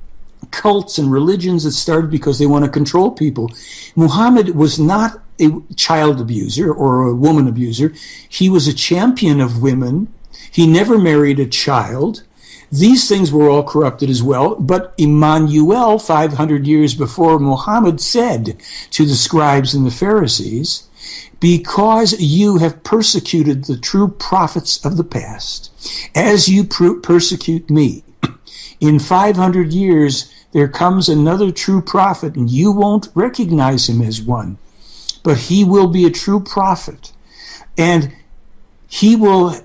cults and religions that started because they want to control people. Muhammad was not a child abuser or a woman abuser. He was a champion of women. He never married a child. These things were all corrupted as well. But Emmanuel, 500 years before Muhammad, said to the scribes and the Pharisees, because you have persecuted the true prophets of the past, as you persecute me, in 500 years there comes another true prophet, and you won't recognize him as one, but he will be a true prophet, and he will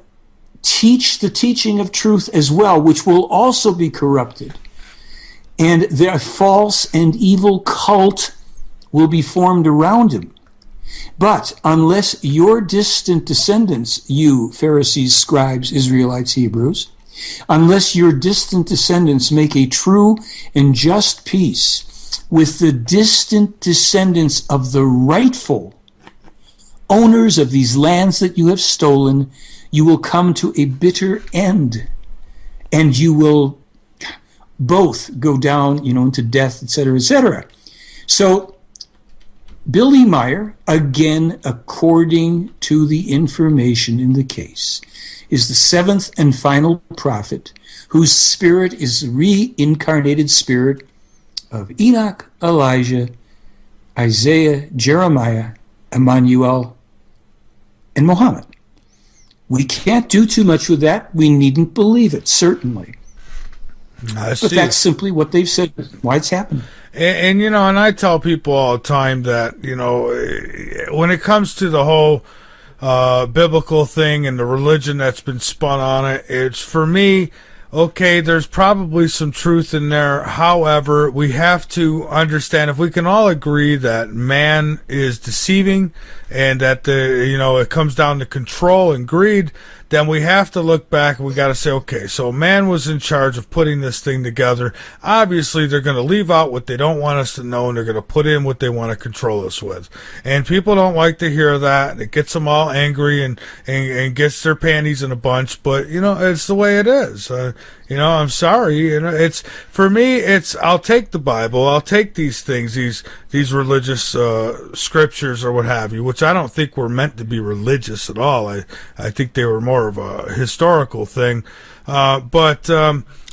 teach the teaching of truth as well, which will also be corrupted, and their false and evil cult will be formed around him. But unless your distant descendants, you Pharisees, scribes, Israelites, Hebrews, unless your distant descendants make a true and just peace with the distant descendants of the rightful owners of these lands that you have stolen, you will come to a bitter end, and you will both go down, into death, etc., etc. So Billy Meier, again, according to the information in the case, is the seventh and final prophet whose spirit is the reincarnated spirit of Enoch, Elijah, Isaiah, Jeremiah, Emmanuel, and Muhammad. We can't do too much with that. We needn't believe it, certainly. But that's simply what they've said, why it's happened. And and I tell people all the time that, when it comes to the whole biblical thing and the religion that's been spun on it, it's, for me, okay, there's probably some truth in there. However, we have to understand, if we can all agree that man is deceiving and that it comes down to control and greed, then we have to look back and we got to say, okay, so man was in charge of putting this thing together. Obviously, they're going to leave out what they don't want us to know, and they're going to put in what they want to control us with. And people don't like to hear that. It gets them all angry and gets their panties in a bunch. But, it's the way it is. I'm sorry. It's, for me, I'll take the Bible. I'll take these things, these religious scriptures or what have you, which I don't think were meant to be religious at all. I think they were more of a historical thing. But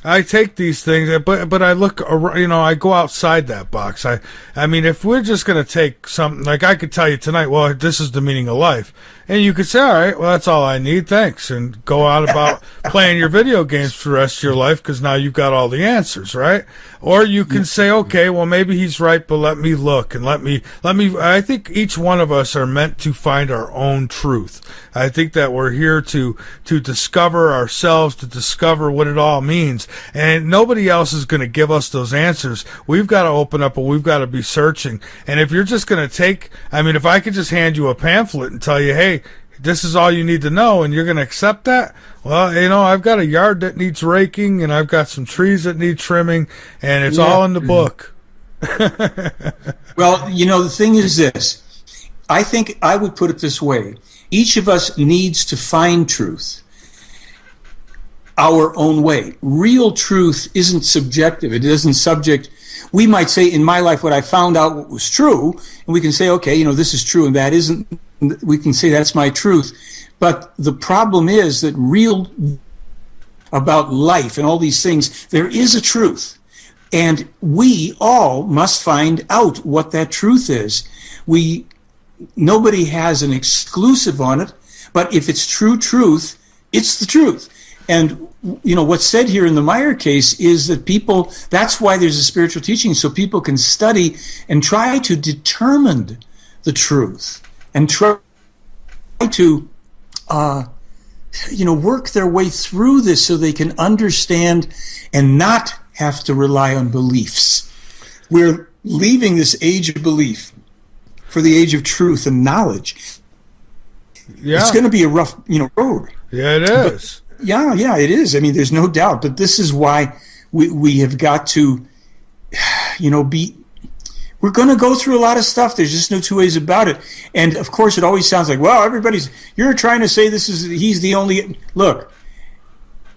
I take these things, but I look, I go outside that box. I mean, if we're just going to take something, like I could tell you tonight, well, this is the meaning of life. And you could say, all right, well, that's all I need, thanks. And go out about playing your video games for the rest of your life, because now you've got all the answers, right? Or you can say, okay, well, maybe he's right, but let me look and let me, I think each one of us are meant to find our own truth. I think that we're here to discover ourselves, to discover what it all means. And nobody else is going to give us those answers. We've got to open up, and we've got to be searching. And if you're just going to take, if I could just hand you a pamphlet and tell you, hey, this is all you need to know, and you're going to accept that? Well, I've got a yard that needs raking, and I've got some trees that need trimming, and it's all in the book. Well, the thing is this. I think I would put it this way. Each of us needs to find truth our own way. Real truth isn't subjective. It isn't subject. We might say, in my life, what I found out what was true, and we can say, okay, this is true, and that isn't. We can say that's my truth. But the problem is that real about life and all these things, there is a truth. And we all must find out what that truth is. Nobody has an exclusive on it, but if it's true truth, it's the truth. And what's said here in the Meier case is that that's why there's a spiritual teaching, so people can study and try to determine the truth and try to, work their way through this so they can understand and not have to rely on beliefs. We're leaving this age of belief for the age of truth and knowledge. Yeah. It's going to be a rough, road. Yeah, it is. But, yeah, it is. I mean, there's no doubt. But this is why we have got to, we're going to go through a lot of stuff. There's just no two ways about it. And, of course, it always sounds like, well, you're trying to say he's the only. Look,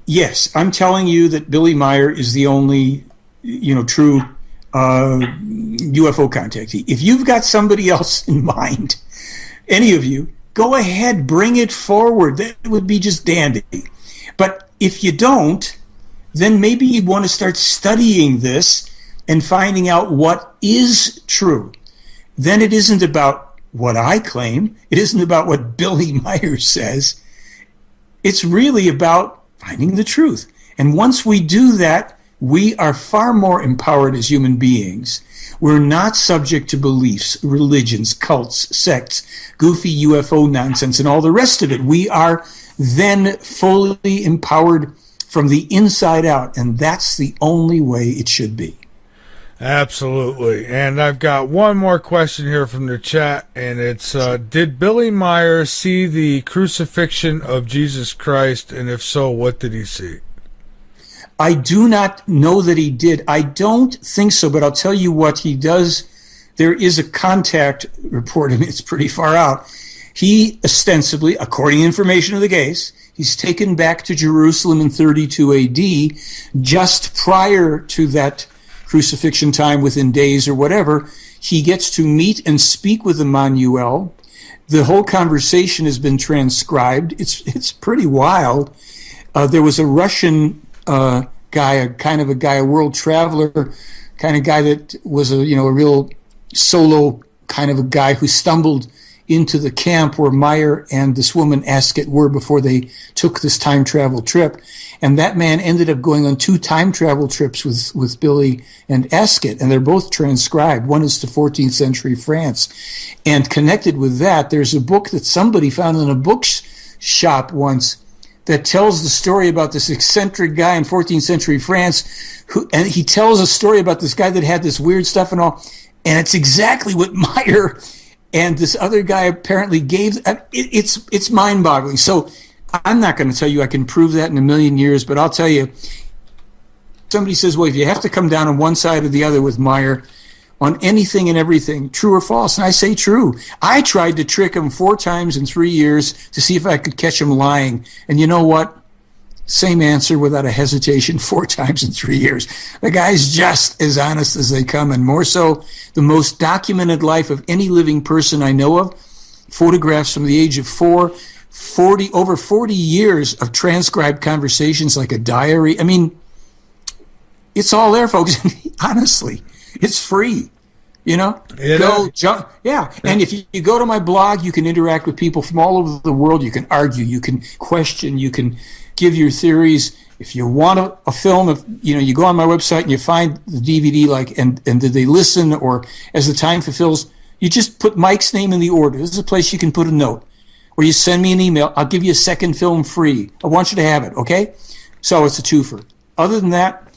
yes, I'm telling you that Billy Meier is the only, true UFO contactee. If you've got somebody else in mind, any of you, go ahead, bring it forward. That would be just dandy. But if you don't, then maybe you want to start studying this and finding out what is true. Then it isn't about what I claim. It isn't about what Billy Meier says. It's really about finding the truth. And once we do that, we are far more empowered as human beings. We're not subject to beliefs, religions, cults, sects, goofy UFO nonsense, and all the rest of it. We are then fully empowered from the inside out, and that's the only way it should be. Absolutely. And I've got one more question here from the chat, and it's, did Billy Meier see the crucifixion of Jesus Christ, and if so, what did he see? I do not know that he did. I don't think so, but I'll tell you what he does. There is a contact report. I mean, it's pretty far out. He ostensibly, according to information of the case, he's taken back to Jerusalem in 32 AD, just prior to that crucifixion time, within days or whatever. He gets to meet and speak with Emmanuel. The whole conversation has been transcribed. It's pretty wild. There was a Russian guy, a world traveler, kind of guy that was a real solo kind of a guy who stumbled into the camp where Meier and this woman Asket were before they took this time travel trip. And that man ended up going on 2 time travel trips with Billy and Asket, and they're both transcribed. One is to 14th century France. And connected with that, there's a book that somebody found in a bookshop once that tells the story about this eccentric guy in 14th century France, and he tells a story about this guy that had this weird stuff and all, and it's exactly what Meier and this other guy apparently gave. It's mind-boggling. So I'm not going to tell you I can prove that in a million years, but I'll tell you, somebody says, well, if you have to come down on one side or the other with Meier on anything and everything, true or false, and I say true. I tried to trick him 4 times in 3 years to see if I could catch him lying, and you know what? Same answer without a hesitation 4 times in 3 years. The guy's just as honest as they come, and more so, the most documented life of any living person I know of. Photographs from the age of 4, over 40 years of transcribed conversations like a diary. I mean, it's all there, folks. Honestly, it's free. And if you go to my blog, you can interact with people from all over the world. You can argue, you can question, you can give your theories. If you want a film, you go on my website and you find the DVD, and did they listen, or as the time fulfills, you just put Mike's name in the order. This is a place you can put a note, or you send me an email. I'll give you a second film free. I want you to have it, okay? So it's a twofer. Other than that,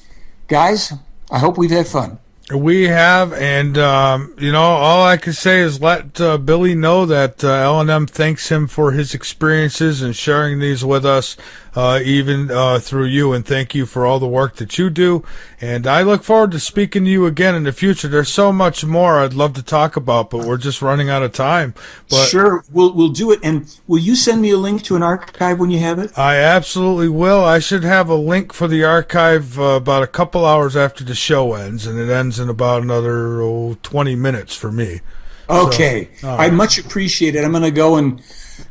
guys, I hope we've had fun. We have, and all I can say is let Billy know that L&M thanks him for his experiences and sharing these with us, even through you, and thank you for all the work that you do. And I look forward to speaking to you again in the future. There's so much more I'd love to talk about, but we're just running out of time. But sure, we'll do it. And will you send me a link to an archive when you have it? I absolutely will. I should have a link for the archive about a couple hours after the show ends, and it ends in about another 20 minutes for me. Okay. So, right. I much appreciate it. I'm going to go and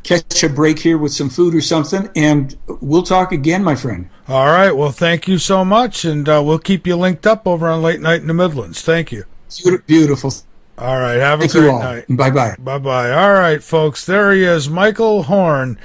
catch a break here with some food or something, and we'll talk again, my friend. All right. Well, thank you so much, and we'll keep you linked up over on Late Night in the Midlands. Thank you. Beautiful. All right. Have a great night. Bye-bye. Bye-bye. All right, folks. There he is, Michael Horn.